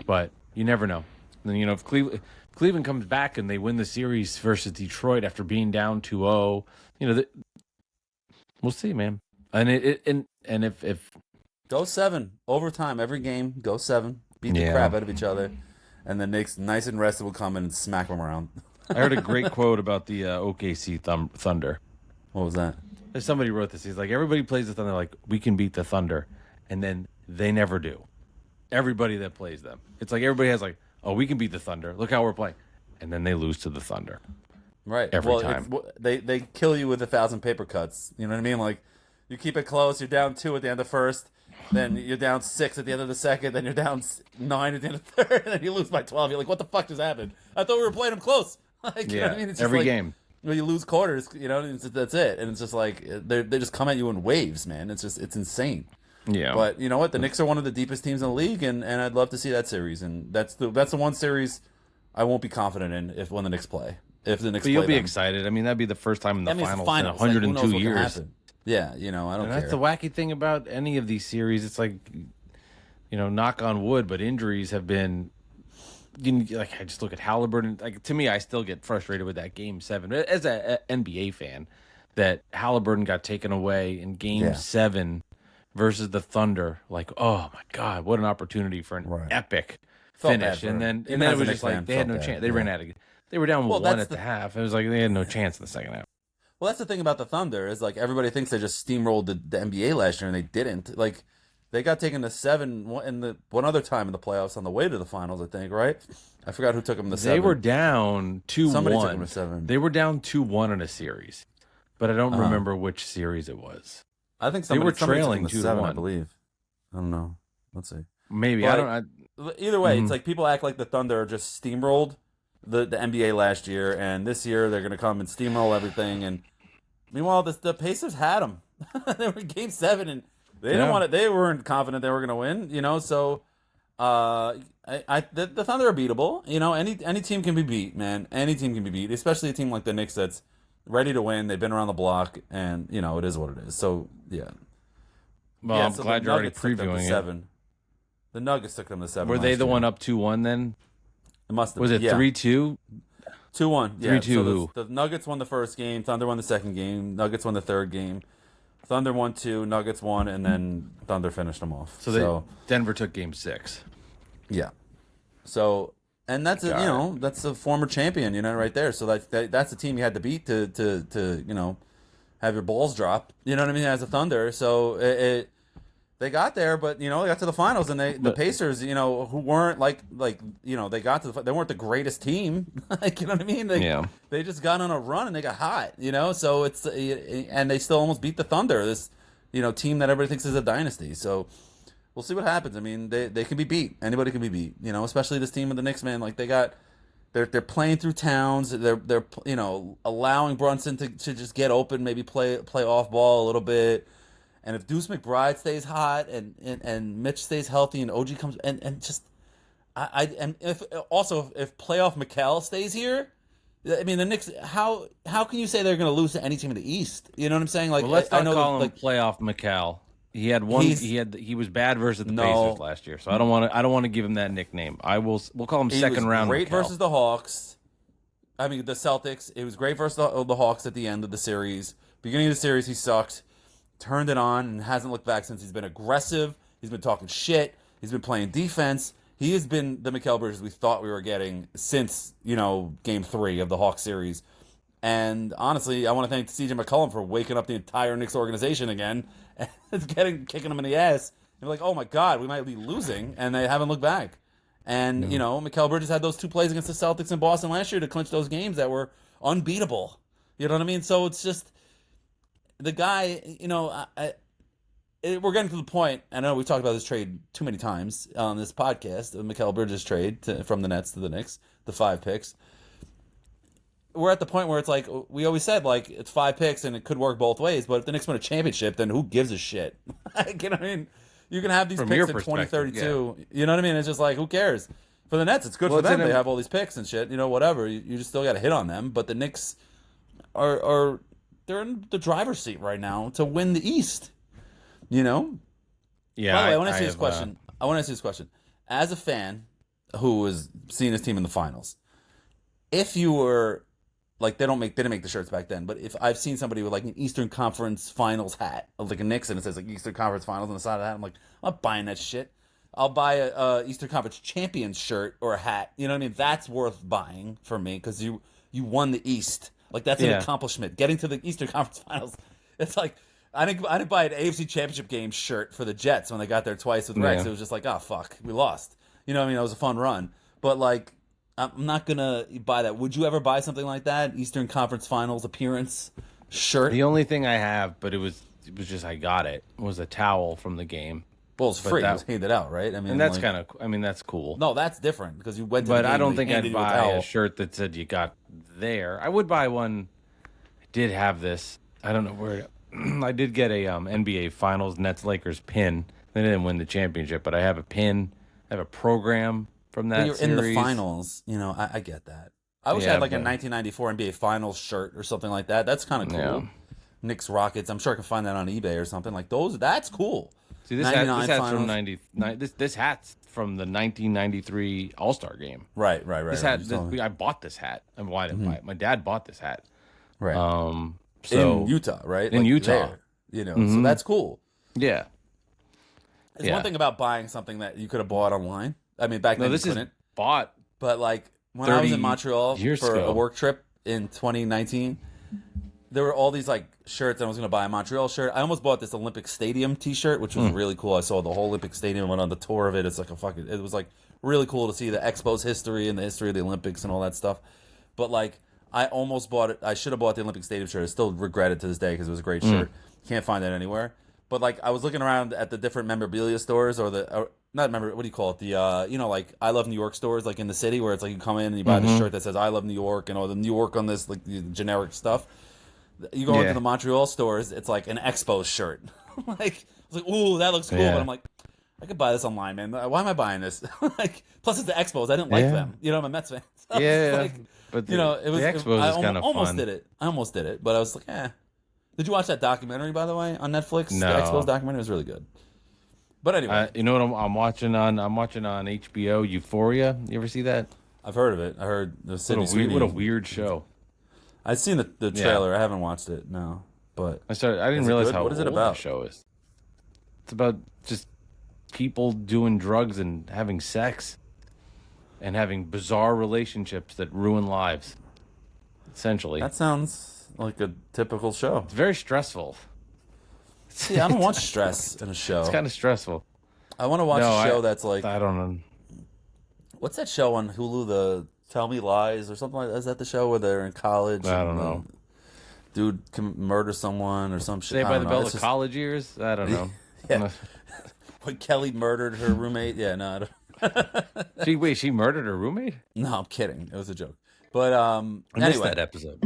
but you never know. And then if Cleveland comes back and they win the series versus Detroit after being down 2-0, we'll see, man. And if Go 7 overtime every game. Go 7. Beat the Yeah. crap out of each other, and the Knicks, nice and rested, will come in and smack them around. I heard a great quote about the OKC Thunder. What was that? Somebody wrote this. He's like, everybody plays the Thunder like we can beat the Thunder, and then they never do. Everybody that plays them, it's like everybody has like, oh, we can beat the Thunder. Look how we're playing, and then they lose to the Thunder. Right. Every time. They kill you with 1,000 paper cuts. You know what I mean? Like, you keep it close. You're down 2 at the end of the first. Then you're down 6 at the end of the second. Then you're down 9 at the end of the third. And then you lose by 12. You're like, what the fuck just happened? I thought we were playing them close. Like, you know what I mean? It's just every like, game. When you lose quarters, that's it. And it's just like they just come at you in waves, man. It's insane. Yeah. But you know what? The Knicks are one of the deepest teams in the league, and I'd love to see that series. And that's the one series I won't be confident in when the Knicks play. If the Knicks But you'll play be them. excited. I mean, that'd be the first time in the That means finals, finals. in Like, who 102 knows what can years. happen. Yeah, I don't And care. that's the wacky thing about any of these series. It's like, knock on wood, but injuries have been. Like, I just look at Halliburton. Like, to me, I still get frustrated with that Game 7 as a NBA fan. That Halliburton got taken away in Game 7 versus the Thunder. Like, oh my God, what an opportunity for an epic Felt finish! bad for And him. then Even it as a was Knicks just like fan, they had felt no bad. chance. They Yeah. ran out of. They were down Well, 1 that's at the half. It was like they had no chance in the second half. Well, that's the thing about the Thunder is like everybody thinks they just steamrolled the NBA last year, and they didn't. Like, they got taken to 7 in the one other time in the playoffs on the way to the finals, I think. Right? I forgot who took them to 7. They were down 2-1. Somebody took them to 7. They were down 2-1 in a series, but I don't remember which series it was. I think were somebody trailing took them to 7, I 2-1. believe. I don't know. Let's see. Maybe But I don't. Either way, it's like people act like the Thunder just steamrolled the NBA last year, and this year they're going to come and steamroll everything. And meanwhile, the Pacers had them. They were in Game 7, and they didn't want it. They weren't confident they were going to win. So the Thunder are beatable. Any team can be beat, man. Any team can be beat, especially a team like the Knicks that's ready to win. They've been around the block, and it is what it is. So yeah. Well, Yeah, I'm so glad the you're already Nuggets took them to previewing it. 7. The Nuggets took them to 7. Were they last the year. one up 2-1 then? It must have. Was it yeah. 3-2? 2-1. Yeah. 3-2 So who? the Nuggets won the first game. Thunder won the second game. Nuggets won the third game. Thunder won 2. Nuggets won, and then Thunder finished them off. So Denver took Game 6. Yeah. So and that's that's a former champion, right there. So that's the team you had to beat to have your balls drop. You know what I mean? As a Thunder. So they got there, but they got to the finals, and the Pacers, who weren't they got to they weren't the greatest team, you know what I mean? They just got on a run and they got hot, So it's and they still almost beat the Thunder, this team that everybody thinks is a dynasty. So we'll see what happens. I mean, they can be beat. Anybody can be beat, especially this team of the Knicks, man. Like they're playing through towns. They're allowing Brunson to just get open, maybe play off ball a little bit. And if Deuce McBride stays hot and Mitch stays healthy and OG comes and just and if playoff Mikal stays here, I mean the Knicks, how can you say they're going to lose to any team in the East? You know what I'm saying? Like, Well, let's I not know call him playoff Mikal. He had one. He was bad versus the Pacers last year, so I don't want to give him that nickname. We'll call him second round. Great versus the Hawks. I mean the Celtics. It was great versus the Hawks at the end of the series. Beginning of the series, he sucked. Turned it on and hasn't looked back since. He's been aggressive. He's been talking shit. He's been playing defense. He has been the Mikal Bridges we thought we were getting since Game 3 of the Hawks series. And honestly, I want to thank CJ McCollum for waking up the entire Knicks organization again and kicking them in the ass. And be like, oh my God, we might be losing, and they haven't looked back. And Mikal Bridges had those 2 plays against the Celtics in Boston last year to clinch those games that were unbeatable. You know what I mean? So it's just the guy. We're getting to the point. I know we talked about this trade too many times on this podcast. The Mikal Bridges trade from the Nets to the Knicks, the 5 picks. We're at the point where it's like we always said, like it's 5 picks and it could work both ways. But if the Knicks win a championship, then who gives a shit? You know what I mean? You can have these picks in 2032. Yeah. You know what I mean? It's just like who cares? For the Nets, it's good for them. They have all these picks and shit. Whatever. You just still got to hit on them. But the Knicks are they're in the driver's seat right now to win the East. Yeah. By the way, I want to ask you this question. I want to ask you this question. As a fan who was seeing his team in the finals, if you were like they didn't make the shirts back then, but if I've seen somebody with like an Eastern Conference Finals hat of like a Knicks and it says like Eastern Conference Finals on the side of the hat, I'm like, I'm not buying that shit. I'll buy a Eastern Conference Champions shirt or a hat. You know what I mean? That's worth buying for me because you won the East. Like that's an accomplishment. Getting to the Eastern Conference Finals, it's like. I didn't buy an AFC Championship game shirt for the Jets when they got there twice with Rex. It was just like, oh, fuck, we lost. You know what I mean? It was a fun run. But, like, I'm not going to buy that. Would you ever buy something like that? Eastern Conference Finals appearance shirt? The only thing I have, but it was just I got it, was a towel from the game. Well, it's free. It was handed out, right? I mean, and that's that's cool. No, that's different because you went to the game. But I don't think I'd buy a shirt that said you got there. I would buy one. I did have this. I don't know where I did get a NBA Finals Nets Lakers pin. They didn't win the championship, but I have a pin. I have a program from that you're series. In the finals. I get that. I wish I had like a 1994 NBA Finals shirt or something like that. That's kind of cool. Yeah. Knicks Rockets. I'm sure I can find that on eBay or something like those. That's cool. See, this hat's from 99. This hat's from the 1993 All-Star game. Right. This hat. I bought this hat. I mean, why didn't buy it? My dad bought this hat. Right. So in Utah, right? In Utah. There, so that's cool. Yeah. It's one thing about buying something that you could have bought online. I mean, back then you couldn't. Is bought. But like when I was in Montreal for a work trip in 2019, there were all these like shirts. I was going to buy a Montreal shirt. I almost bought this Olympic Stadium T-shirt, which was really cool. I saw the whole Olympic Stadium, went on the tour of it. It's like it was like really cool to see the Expo's history and the history of the Olympics and all that stuff. But like. I almost bought it. I should have bought the Olympic Stadium shirt. I still regret it to this day because it was a great shirt. Can't find that anywhere. But like I was looking around at the different memorabilia stores what do you call it? The like I Love New York stores like in the city where it's like you come in and you buy this shirt that says I Love New York and all the New York on this like the generic stuff. You go into the Montreal stores, it's like an Expos shirt. Like I was like, ooh, that looks cool. But I'm like, I could buy this online, man. Why am I buying this? Like plus it's the Expos. I didn't like them. I'm a Mets fan. So but it was. The Expos is kind of almost fun. did it. I almost did it, but I was like, Did you watch that documentary, by the way, on Netflix? No. The Expos documentary was really good. But anyway, you know what I'm watching on? I'm watching on HBO. Euphoria. You ever see that? I've heard of it. I heard the Sydney Sweeney. What a weird show. I've seen the trailer. I haven't watched it. No, but I didn't realize how what is it about? The show is. It's about just people doing drugs and having sex. And having bizarre relationships that ruin lives, essentially. That sounds like a typical show. It's very stressful. See, I don't want stress in a show. It's kind of stressful. I want to watch a show that's like... I don't know. What's that show on Hulu, the Tell Me Lies or something like that? Is that the show where they're in college? I don't know. Dude can murder someone or some shit. Saved by the Bell of college years? I don't know. Yeah. When Kelly murdered her roommate? Yeah, no, I don't... She murdered her roommate? No, I'm kidding. It was a joke. But I missed that episode.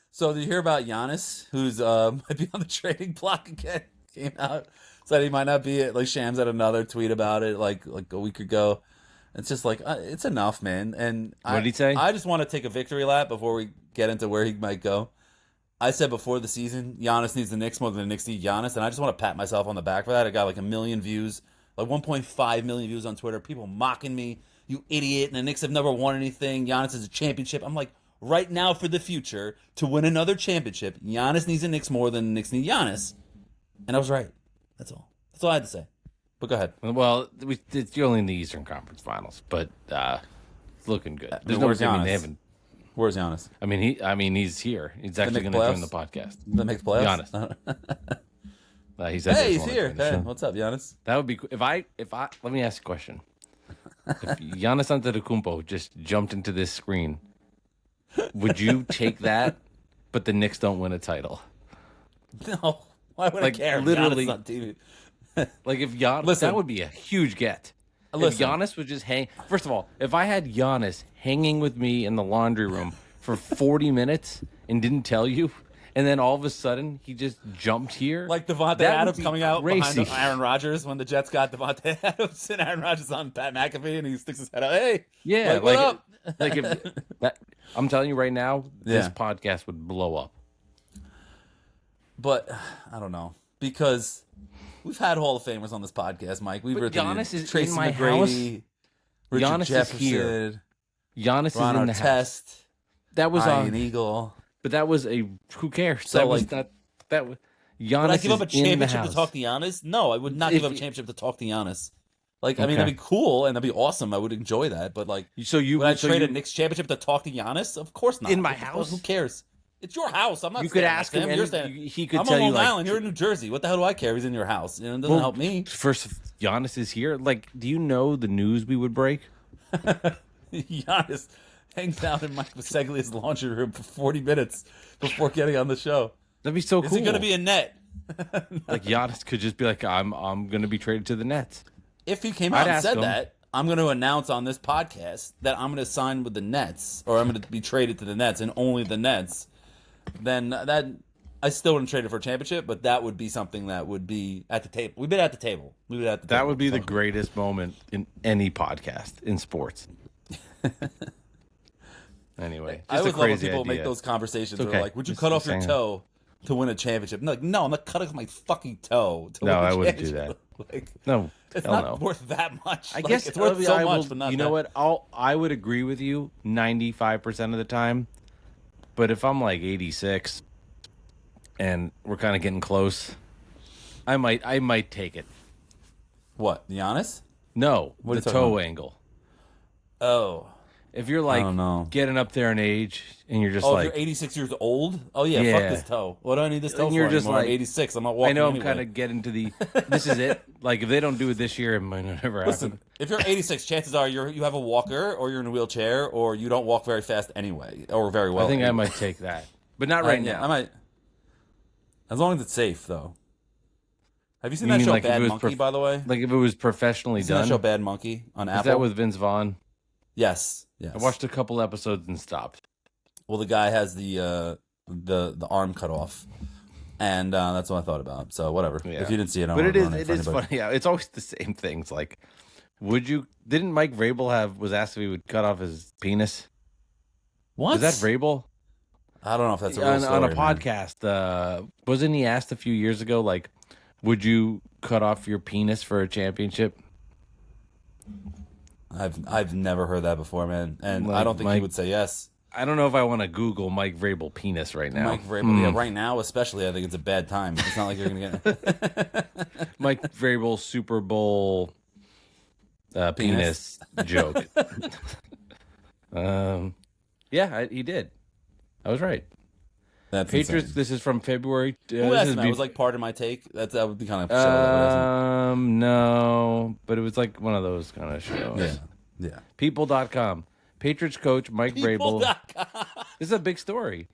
So did you hear about Giannis, who's might be on the trading block again? Came out, said he might not be. Like Shams had another tweet about it, like a week ago. It's just like it's enough, man. And what did he say? I just want to take a victory lap before we get into where he might go. I said before the season, Giannis needs the Knicks more than the Knicks need Giannis, and I just want to pat myself on the back for that. I got like 1 million views, like 1.5 million views on Twitter. People mocking me, you idiot, and the Knicks have never won anything. Giannis is a championship. I'm like, right now for the future, to win another championship, Giannis needs the Knicks more than the Knicks need Giannis. And I was right. That's all. That's all I had to say. But go ahead. Well, you're only in the Eastern Conference Finals, but it's looking good. There's where's no. I mean, Giannis? they haven't. Where's Giannis? I mean, he's here. He's actually make going to join playoffs? the podcast. The Knicks playoffs? Giannis. He said Hey, he he's doesn't here. wanna join the Hey, show. what's up, Giannis? That would be cool. If I let me ask you a question. If Giannis Antetokounmpo just jumped into this screen, would you take that? But the Knicks don't win a title. No. Why would Like, I care? literally- Giannis on TV. Like if Giannis, Listen. that would be a huge get. If Listen. Giannis would just hang. First of all, if I had Giannis hanging with me in the laundry room for 40 minutes and didn't tell you, and then all of a sudden he just jumped here, Like Devontae that would Adams be coming out crazy. behind Aaron Rodgers when the Jets got Devontae Adams and Aaron Rodgers on Pat McAfee and he sticks his head out. Hey, Yeah, like, what up? like if that, I'm telling you right now, this Yeah. podcast would blow up. But I don't know because we've had Hall of Famers on this podcast, Mike. We've But written Giannis is Tracy in my McGrady, Richard Giannis is Jefferson, here. Giannis Ron is in the house. Artest, That was Ian Eagle. but that was a who cares? So, That was like- not that was Giannis. Would I give up a is in the championship to house. talk to Giannis? No, I would not If give up a you- championship to talk to Giannis. Like, I mean, Okay. that'd be cool and that'd be awesome. I would enjoy that. But like, So you would I so trade you, a Knicks championship to talk to Giannis? Of course not. In my What the fuck? house? Who cares? It's your house. I'm not. You could staying ask next to him, You're and staying. he could I'm tell on you Long like Island. You're in New Jersey. What the hell do I care? He's in your house. It doesn't help me. First, if Giannis is here. Like, do you know the news we would break? Giannis hangs out in Mike Biseglia's laundry room for 40 minutes before getting on the show. That'd be so Is cool. he going to be a net? Like Giannis could just be like, I'm going to be traded to the Nets. If he came I'd out and ask said him. that, I'm going to announce on this podcast that I'm going to sign with the Nets, or I'm going to be traded to the Nets and only the Nets. Then that I still wouldn't trade it for a championship, but that would be something that would be at the table. We've been at the table. We would at the That table. would be the So- greatest moment in any podcast in sports. Anyway, I just a always love when crazy people idea. make those conversations. It's Where okay. like, would you Just- cut off just your hang on. toe to win a championship? No, like, no, I'm not cutting off my fucking toe. To No, win a I wouldn't do championship. Like, No, it's hell not no. worth that much. I Like, guess it's worth so I much, will- but not. you know that. what? I would agree with you 95% of the time, but if I'm like 86 and we're kind of getting close, I might take it. What, Giannis? No, What are the you talking toe about? angle. Oh, If you're don't know. like getting up there in age and you're just oh, like, if you're 86 years old. Oh yeah, Yeah. fuck this toe. What do I need this toe And for you're just anymore? I'm like- 86. I'm not walking. I know I'm anyway. kind of getting to the. This is it. Like if they don't do it this year, it might not ever Listen, happen. if you're 86, chances are you have a walker, or you're in a wheelchair, or you don't walk very fast anyway, or very well. I think I anyway. might take that, but not right Yeah, now. I might. As long as it's safe, though. Have you seen You that mean show like if Bad it was Monkey? prof- By the way, Like if it was professionally you seen that done. show Bad Monkey on Is Apple? that with Vince Vaughn? Yes. Yes. I watched a couple episodes and stopped. Well, the guy has the arm cut off, and that's what I thought about. So whatever. Yeah. If you didn't see it, I don't But wanna ruin it for is anybody. funny. Yeah, it's always the same things. Like, would you? Didn't Mike Vrabel was asked if he would cut off his penis? What? Is that Vrabel? I don't know if that's a real on story, a man. podcast? Wasn't he asked a few years ago? Like, would you cut off your penis for a championship? I've never heard that before, man, and I Like, don't think he Mike- would say yes. I don't know if I want to Google Mike Vrabel penis right now. Mike Vrabel, yeah, right now especially, I think it's a bad time. It's not like you're gonna get. Mike Vrabel Super Bowl penis joke. He did. I was right. That's Patriots. insane. This is from February. Who this asked is him? That was like part of my take. That would be kind of show. no, but it was like one of those kind of shows. Yeah. People.com. Patriots coach Mike Vrabel. People.com. This is a big story.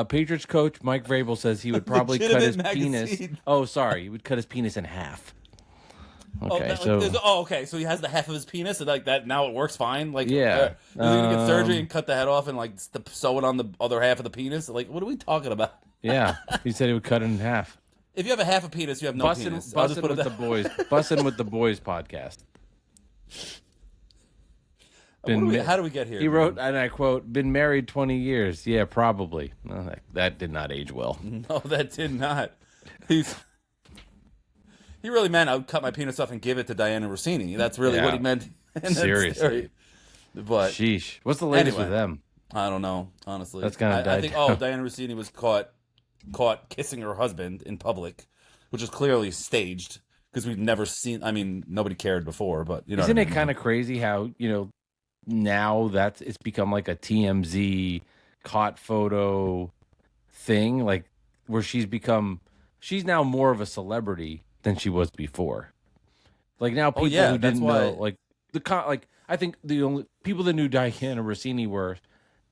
Patriots coach Mike Vrabel says he would probably cut his Legitimate penis. magazine. Oh, sorry, he would cut his penis in half. Okay, Okay, so he has the half of his penis, and like that now it works fine. Like, Yeah. is he gonna get surgery and cut the head off and like sew it on the other half of the penis? Like, what are we talking about? yeah, he said he would cut it in half. If you have a half a penis, you have no penis. I'll just Bussin' put it with the that. boys. Bussin' with the boys podcast. How do we get here? He wrote, and I quote, "Been married 20 years. Yeah, probably." No, that did not age well. No, that did not. He really meant I would cut my penis off and give it to Diana Rossini. That's really what he meant. Seriously. But sheesh. What's the latest with them? I don't know, honestly. That's kind of I think Diana Rossini was caught kissing her husband in public, which is clearly staged because we've never seen. I mean, nobody cared before, but you know. Isn't it kind of crazy how now that it's become like a TMZ caught photo thing, like where she's now more of a celebrity than she was before. Like now people who didn't know, like I think the only people that knew Diana Rossini were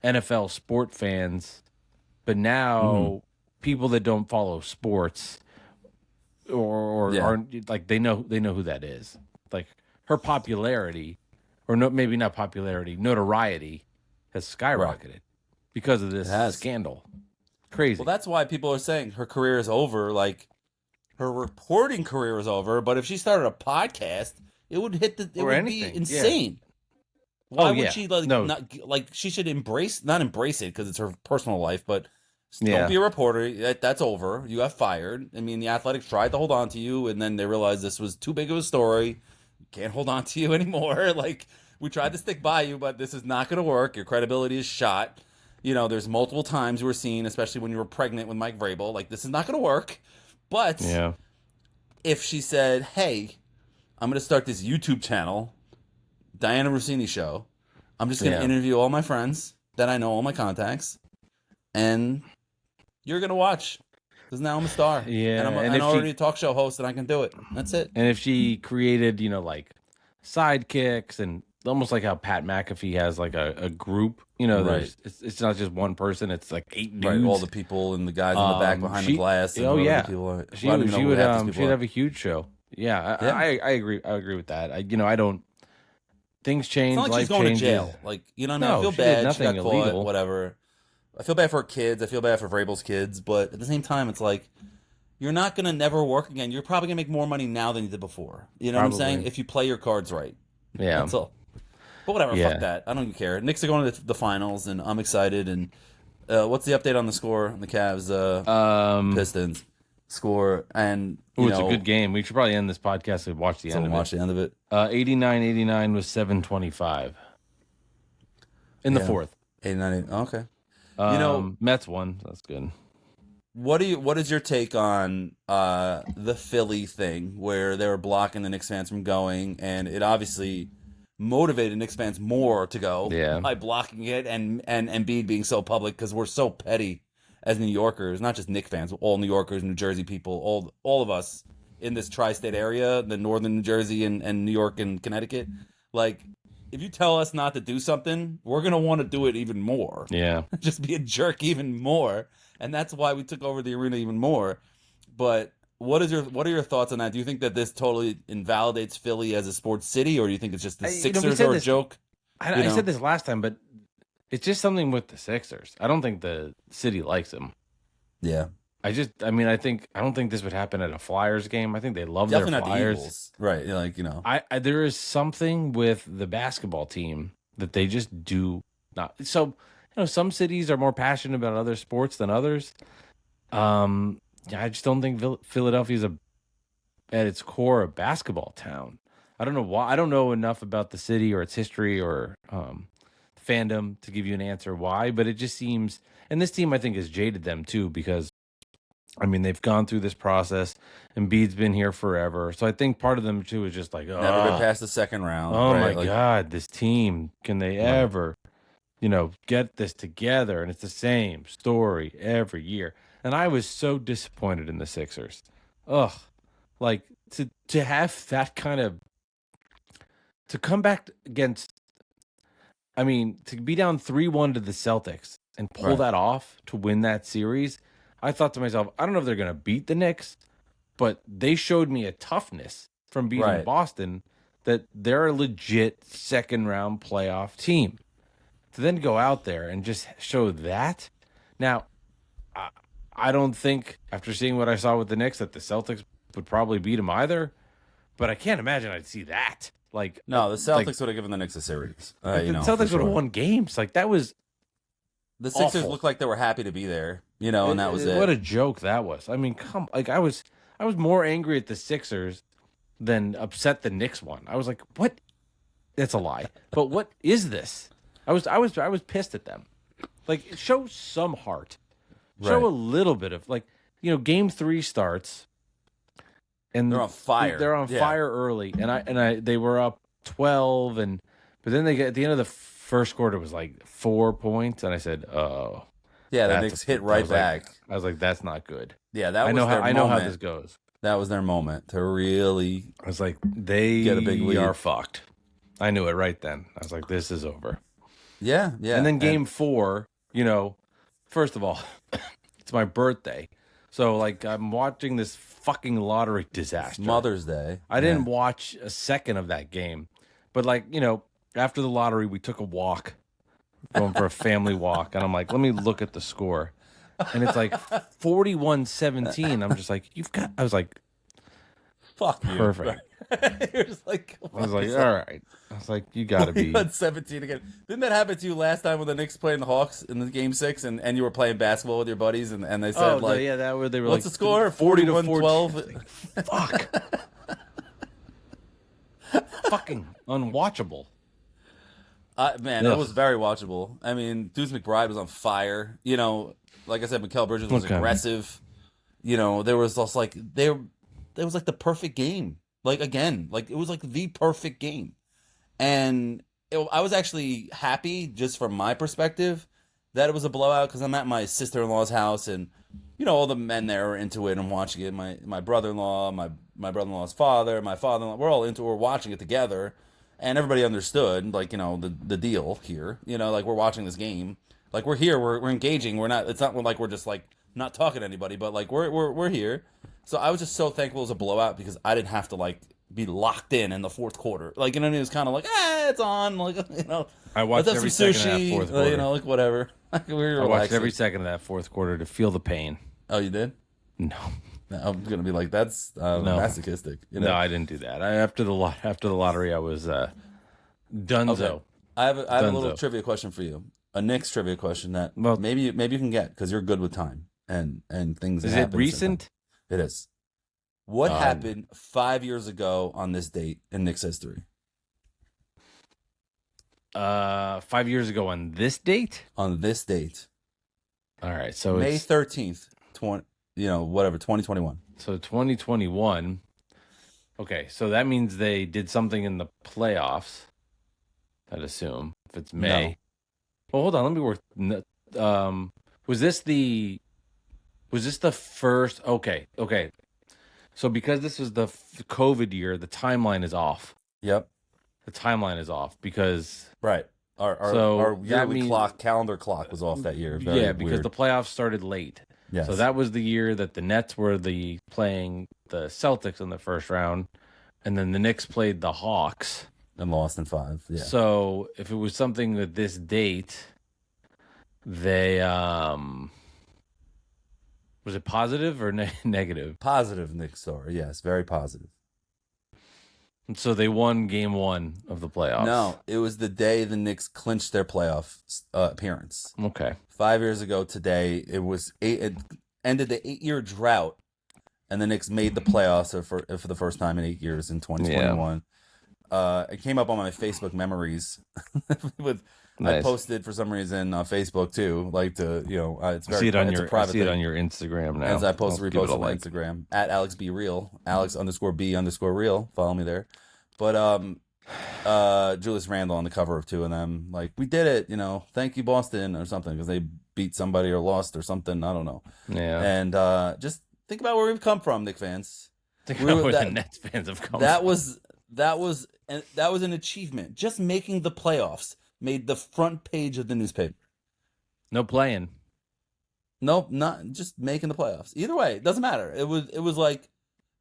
NFL sport fans, but now people that don't follow sports or aren't like they know who that is. Like her popularity, or no, maybe not popularity, notoriety has skyrocketed because of this scandal. Crazy. Well, that's why people are saying her career is over. Like her reporting career is over. But if she started a podcast, it would hit it would be insane. Yeah. Why would she she should not embrace it because it's her personal life, but don't be a reporter. That's over. You got fired. I mean, the Athletics tried to hold on to you, and then they realized this was too big of a story. Can't hold on to you anymore. Like, we tried to stick by you, but this is not going to work. Your credibility is shot. You know, there's multiple times you were seen, especially when you were pregnant with Mike Vrabel. Like, this is not going to work. But if she said, hey, I'm going to start this YouTube channel, Diana Rossini Show. I'm just going to interview all my friends that I know, all my contacts, and you're going to watch. Because now I'm a star. Yeah. And I'm already a talk show host, and I can do it. That's it. And if she created, like sidekicks and almost like how Pat McAfee has like a group, it's not just one person, it's like 8 dudes. Right, all the people and the guys in the back behind the glass. And she'd have a huge show. Yeah, I agree. I agree with that. I don't. Things change. It's not like life she's going changes. to jail. Like, I feel bad. She got illegal. Caught, whatever. I feel bad for her kids. I feel bad for Vrabel's kids. But at the same time, it's like, you're not going to never work again. You're probably going to make more money now than you did before. You know what I'm saying? If you play your cards right. Yeah. That's all. But whatever. Fuck that. I don't even care. Knicks are going to the finals, and I'm excited. And what's the update on the score on the Cavs Pistons score? And it's a good game. We should probably end this podcast and watch the end of it. Watch the end of it. 89-89 was 7:25 in the fourth. 89. Okay. Mets won. That's good. What is your take on the Philly thing where they were blocking the Knicks fans from going, and it obviously motivated Knicks fans more to go by blocking it, and Embiid being so public because we're so petty as New Yorkers, not just Knicks fans, all New Yorkers, New Jersey people, all of us in this tri-state area, the northern New Jersey and New York and Connecticut. Like, if you tell us not to do something, we're going to want to do it even more. Yeah. Just be a jerk even more. And that's why we took over the arena even more. But what are your thoughts on that? Do you think that this totally invalidates Philly as a sports city, or do you think it's just the Sixers are a joke? I said this last time, but it's just something with the Sixers. I don't think the city likes them. Yeah. I don't think this would happen at a Flyers game. I think they love their Flyers. The Eagles. Right. Like, there is something with the basketball team that they just do not. So, some cities are more passionate about other sports than others. I just don't think Philadelphia's at its core a basketball town. I don't know why. I don't know enough about the city or its history or fandom to give you an answer why, but it just seems, and this team I think has jaded them too, because they've gone through this process. Embiid's been here forever. So I think part of them, too, is just like, never been past the second round. Oh, right? My God, this team, can they ever, get this together? And it's the same story every year. And I was so disappointed in the Sixers. Ugh. Like, to have that kind of, to come back against, to be down 3-1 to the Celtics and pull that off to win that series, I thought to myself, I don't know if they're going to beat the Knicks, but they showed me a toughness from beating Boston that they're a legit second-round playoff team. To then go out there and just show that. Now, I don't think, after seeing what I saw with the Knicks, that the Celtics would probably beat them either, but I can't imagine I'd see that. Like No, the Celtics like, would have given the Knicks a series. the You know, Celtics for would sure. have won games. Like that was The Sixers awful. looked like they were happy to be there, you know, and that was it. What a joke that was. I mean, I was more angry at the Sixers than upset the Knicks one. I was like, what? That's a lie. But what is this? I was pissed at them. Like, show some heart. Show Right. a little bit of like, game 3 starts and They're on fire. They're on Yeah. fire early, and they were up 12, but then they get at the end of the first quarter it was like 4 points, and I said, oh, Yeah, the that's Knicks a- hit I right was like- back. I was like, that's not good. Yeah, that I was know their I know how moment. this goes. That was their moment to really. I was like, they Get a big lead. are fucked. I knew it right then. I was like, this is over. Yeah. And then game 4, first of all, it's my birthday. So, like, I'm watching this fucking lottery disaster. Mother's Day. I didn't watch a second of that game. But, like, after the lottery, we took a walk, going for a family walk. And I'm like, let me look at the score. And it's like 41-17. I'm just like, I was like, Fuck you. perfect. You're just like, I was like, all right. I was like, you got to be. 17 again. Didn't that happen to you last time when the Knicks played the Hawks in the game 6 and you were playing basketball with your buddies and they said, yeah, they were what's like, the score? 40 to 41-12? Fuck. Fucking unwatchable. Man, it Ugh. was very watchable. I mean, Deuce McBride was on fire. Like I said, Mikal Bridges was Okay. aggressive. There was also like there was like the perfect game. Like again, like it was like the perfect game. And I was actually happy, just from my perspective, that it was a blowout because I'm at my sister-in-law's house and all the men there are into it and watching it. My brother-in-law, my brother-in-law's father, my father-in-law, we're all into it. We're watching it together. And everybody understood, like, the deal here. Like, we're watching this game. Like, we're here. We're engaging. We're not. It's not like we're just like not talking to anybody. But like, we're here. So I was just so thankful it was a blowout because I didn't have to like be locked in the fourth quarter. Like, it was kind of like, it's on. Like, I watched let's have every some second of that sushi, fourth quarter. like whatever. Like, we were I watched relaxing. every second of that fourth quarter to feel the pain. Oh, you did? No. I'm gonna be like, that's masochistic. No, I didn't do that. After the lottery, I was donezo. Okay. I have a little Dunzo. trivia question for you. A Knicks trivia question that Well- maybe you can get because you're good with time and things. Is that it happen recent? sometimes. It is. What happened 5 years ago on this date in Knicks history? 5 years ago on this date? On this date, All right, so May it's 13th, 2021. so 2021. Okay, so that means they did something in the playoffs. I'd assume if it's May. No. Well, hold on. Let me work. Was this the first? Okay. So because this was the COVID year, the timeline is off. Yep. The timeline is off because Right. Our that yearly means- calendar clock was off that year. Very because weird. the playoffs started late. Yes. So that was the year that the Nets were playing the Celtics in the first round, and then the Knicks played the Hawks. and lost in 5. Yeah. So if it was something with this date, they was it positive or negative? Positive Knicks story. Yes, very positive. And so they won game 1 of the playoffs. No, it was the day the Knicks clinched their playoff appearance. Okay. 5 years ago today, it ended the 8-year drought, and the Knicks made the playoffs for the first time in 8 years in 2021. It came up on my Facebook memories. I Nice. posted for some reason on Facebook too, like to it's I very see it on it's a your private thing. on your Instagram now. As I post I'll give it repost a on my like. Instagram at AlexBReal, Alex_B_real. Follow me there. But Julius Randle on the cover of 2 of them, like, we did it, thank you Boston or something, because they beat somebody or lost or something. I don't know. Yeah. And just think about where we've come from, Knicks fans. Think we about were- where that- the Nets fans have come. That was an achievement. Just making the playoffs made the front page of the newspaper. No playing. Nope, not just making the playoffs. Either way, it doesn't matter. It was like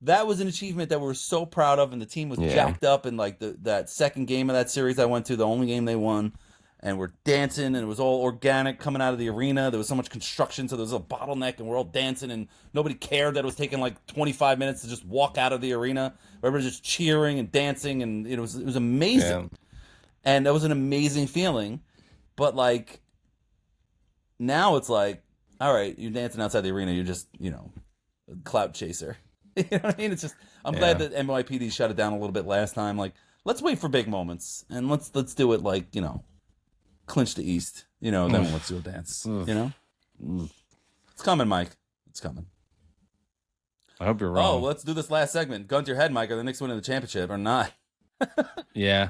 that was an achievement that we were so proud of, and the team was Yeah. jacked up. And like that second game of that series I went to, the only game they won, and we're dancing, and it was all organic coming out of the arena. There was so much construction, so there was a bottleneck, and we're all dancing, and nobody cared that it was taking like 25 minutes to just walk out of the arena. Everybody was just cheering and dancing, and it was amazing. And that was an amazing feeling. But like now it's like, all right, you're dancing outside the arena, you're just, a clout chaser. You know what I mean? It's just I'm glad that NYPD shut it down a little bit last time. Like, let's wait for big moments, and let's do it like, clinch the East, then let's do a dance. It's coming, Mike. It's coming. I hope you're wrong. Oh, let's do this last segment. Gun to your head, Mike. Are the Knicks winning the championship or not? Yeah,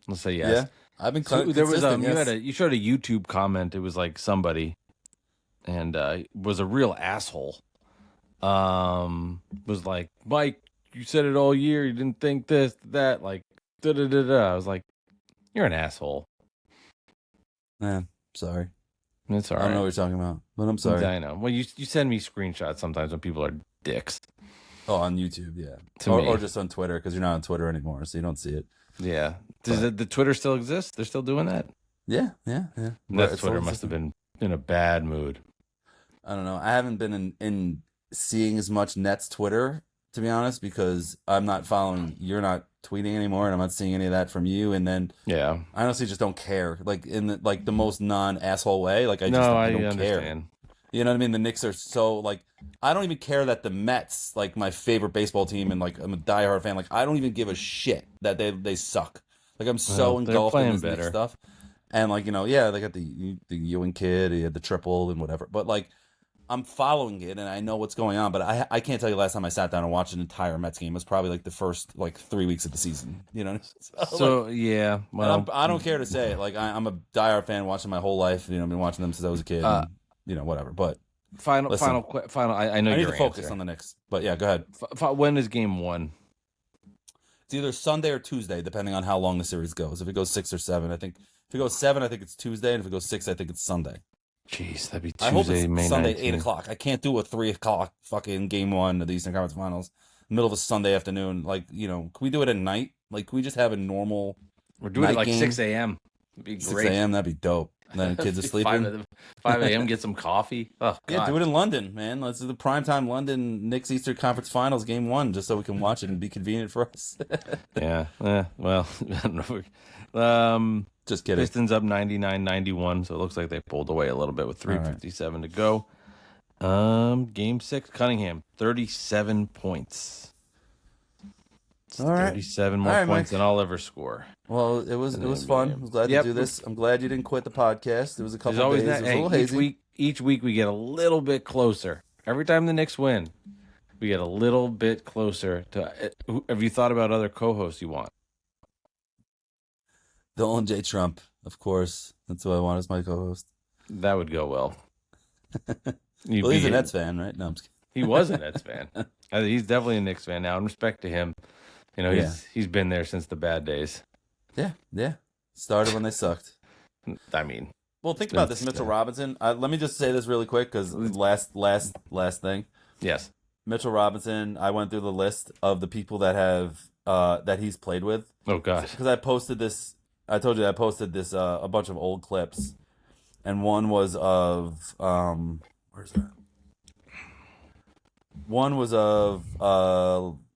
let's say yes. Yeah, I've been. There was yes. you showed a YouTube comment. It was like somebody, and was a real asshole. Was like, Mike, you said it all year. You didn't think this, that, like, da da da da. I was like, you're an asshole. Man, sorry. It's all right. I don't know what you're talking about, but I'm sorry. I know. Well, you send me screenshots sometimes when people are dicks. Oh, on YouTube, yeah. Or just on Twitter, because you're not on Twitter anymore, so you don't see it. Yeah. Does the Twitter still exist? They're still doing that? Yeah. That Twitter must have been in a bad mood. I don't know. I haven't been in seeing as much Nets Twitter, to be honest, because I'm not following. You're not tweeting anymore, and I'm not seeing any of that from you. And then, I honestly just don't care. Like in the most non-asshole way. Like I don't understand. care. You know what I mean? The Knicks are so like, I don't even care that the Mets, like my favorite baseball team, and like I'm a diehard fan. Like I don't even give a shit that they suck. Like I'm so engulfed in this Knicks stuff. And like, they got the Ewing kid, he had the triple and whatever. But like, I'm following it and I know what's going on. But I can't tell you last time I sat down and watched an entire Mets game. It was probably like the first 3 weeks of the season. So yeah. Well, I don't care to say it. Like I'm a diehard fan, watching my whole life. I've been watching them since I was a kid. And, whatever. But final. I know I need your to focus answer on the Knicks. But yeah, go ahead. When is game 1? It's either Sunday or Tuesday, depending on how long the series goes. If it goes 6 or 7, I think. If it goes 7, I think it's Tuesday, and if it goes 6, I think it's Sunday. Jeez, that'd be Tuesday, I hope it's May Sunday 19th. at 8 o'clock. I can't do a 3 o'clock fucking game 1 of the Eastern Conference Finals, middle of a Sunday afternoon. Like, can we do it at night? Like, can we just have a normal We're doing it like game? 6 a.m. It'd be 6 great. a.m., that'd be dope. And then kids are sleeping. 5 a.m., get some coffee. Oh, God. Yeah, do it in London, man. Let's do the primetime London Knicks Eastern Conference Finals game 1, just so we can watch it and be convenient for us. Yeah. Well, I don't know. Just kidding. Pistons up 99-91, so it looks like they pulled away a little bit with 3:57 to go. Game 6, Cunningham, 37 points. All right. 37 more points Mike. than I'll ever score. Well, it was fun. I'm glad to do this. I'm glad you didn't quit the podcast. It was a couple of days. It was a little hazy. Each week we get a little bit closer. Every time the Knicks win, we get a little bit closer to. Have you thought about other co-hosts you want? Dolan J. Trump, of course. That's who I want as my co-host. That would go well. Well, he's a Nets fan, right? No, I'm just kidding. He was a Nets fan. He's definitely a Knicks fan now. In respect to him, he's been there since the bad days. Yeah. Started when they sucked. I mean, well, think about this, Mitchell Robinson. Let me just say this really quick because last thing. Yes, Mitchell Robinson. I went through the list of the people that have that he's played with. Oh God, because I posted this. I told you I posted this a bunch of old clips, and one was of where's that? One was of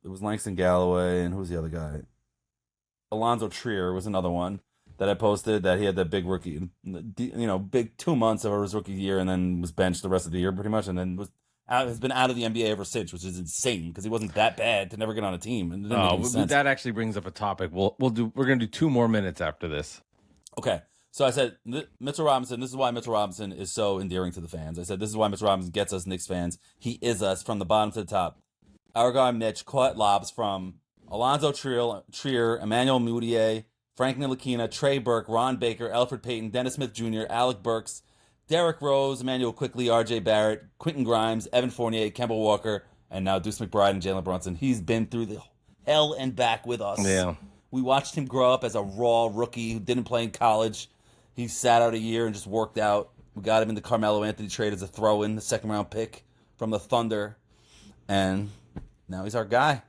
it was Langston Galloway, and who's the other guy? Alonzo Trier was another one that I posted that he had that big rookie, big 2 months of his rookie year, and then was benched the rest of the year pretty much, and then has been out of the NBA ever since, which is insane because he wasn't that bad to never get on a team. And it didn't make any sense. That actually brings up a topic. We're gonna do 2 more minutes after this. Okay. So I said, Mitchell Robinson, this is why Mitchell Robinson is so endearing to the fans. I said, this is why Mitchell Robinson gets us Knicks fans. He is us from the bottom to the top. Our guy Mitch caught lobs from Alonzo Trier, Emmanuel Mudiay, Frank Ntilikina, Trey Burke, Ron Baker, Alfred Payton, Dennis Smith Jr., Alec Burks, Derrick Rose, Emmanuel Quickley, R.J. Barrett, Quentin Grimes, Evan Fournier, Kemba Walker, and now Deuce McBride and Jalen Brunson. He's been through the hell and back with us. Yeah. We watched him grow up as a raw rookie who didn't play in college. He sat out a year and just worked out. We got him in the Carmelo Anthony trade as a throw-in, the second-round pick from the Thunder. And now he's our guy.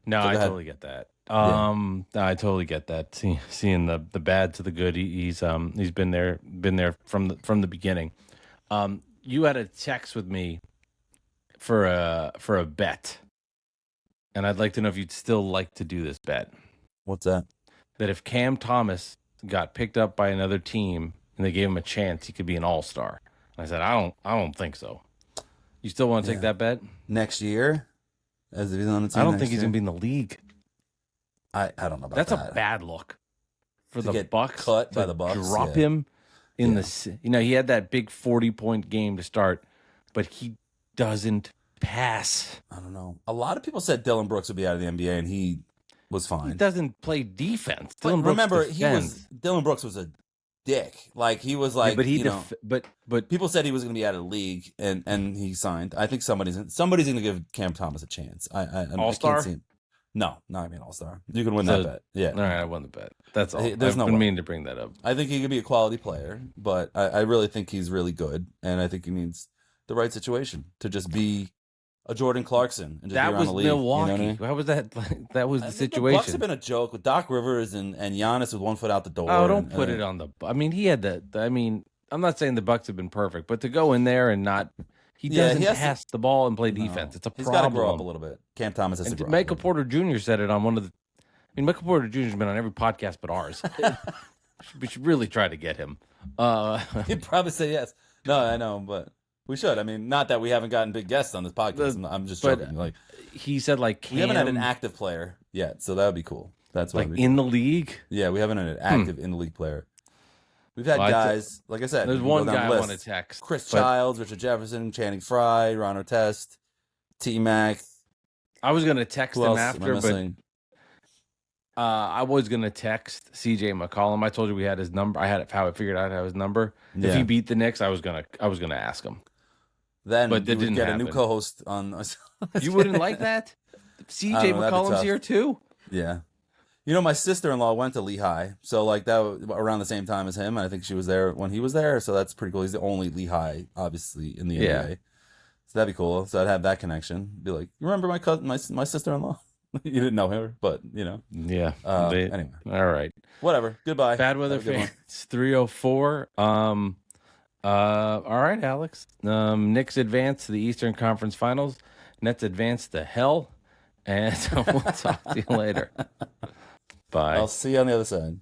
No, So I totally get that. I totally get that. Seeing the bad to the good. He's been there from the beginning. You had a text with me for a bet, and I'd like to know if you'd still like to do this bet. What's that? That if Cam Thomas got picked up by another team and they gave him a chance, he could be an all-star. And I said, I don't think so. You still want to take that bet Next year? As if he's on the team I don't next think he's year? going to be in the league. I don't know about That's that. a bad look for To the get Bucks. cut by to the Bucks, drop yeah. him in he had that big 40-point game to start, but he doesn't pass. I don't know. A lot of people said Dylan Brooks would be out of the NBA, and he was fine. He doesn't play defense. But Dylan Brooks remember, defends. Dylan Brooks was a dick. Like he was like, but he you know, but people said he was going to be out of the league, and he signed. I think somebody's going to give Cam Thomas a chance. I All-Star? can't see him. No, not even all-star. You can win that bet. Yeah. All right, I won the bet. That's all. There's no I've been way. meaning to bring that up. I think he could be a quality player, but I really think he's really good, and I think he needs the right situation to just be a Jordan Clarkson and just That be around was the league. Milwaukee. You know what I mean? How was that? That was the The Bucks situation. have been a joke with Doc Rivers and Giannis with one foot out the door. Oh, don't put it on the. I mean, he had the. I mean, I'm not saying the Bucks have been perfect, but to go in there and not, he doesn't pass the ball and play defense. It's a problem. He's got to grow up a little bit. Cam Thomas has to grow up. Michael Porter Jr. said it on one of the. I mean, Michael Porter Jr. has been on every podcast but ours. We should really try to get him. He'd probably say yes. No, I know, but we should. I mean, not that we haven't gotten big guests on this podcast. I'm just joking. Like he said, like we haven't had an active player yet, so that would be cool. That's what in the league. Yeah, we haven't had an active in the league player. We've had guys, like I said. There's one guy I want to text. Chris Childs, Richard Jefferson, Channing Frye, Ron Artest, T-Mac. I was going to text him after, but I was going to text CJ McCollum. I told you we had his number. I figured out how his number. Yeah. If he beat the Knicks, I was gonna ask him. Then but you would get a new co-host on. You wouldn't like that? CJ McCollum's here too. Yeah. You know, my sister-in-law went to Lehigh, so like that was around the same time as him. And I think she was there when he was there, so that's pretty cool. He's the only Lehigh, obviously, in the NBA. So that'd be cool. So I'd have that connection. Be like, you remember my cousin, my sister-in-law? You didn't know her, but you know. Yeah. Anyway. All right. Whatever. Goodbye. Bad weather fans. 304. All right, Alex. Knicks advance to the Eastern Conference Finals. Nets advance to hell. And we'll talk to you later. Bye. I'll see you on the other side.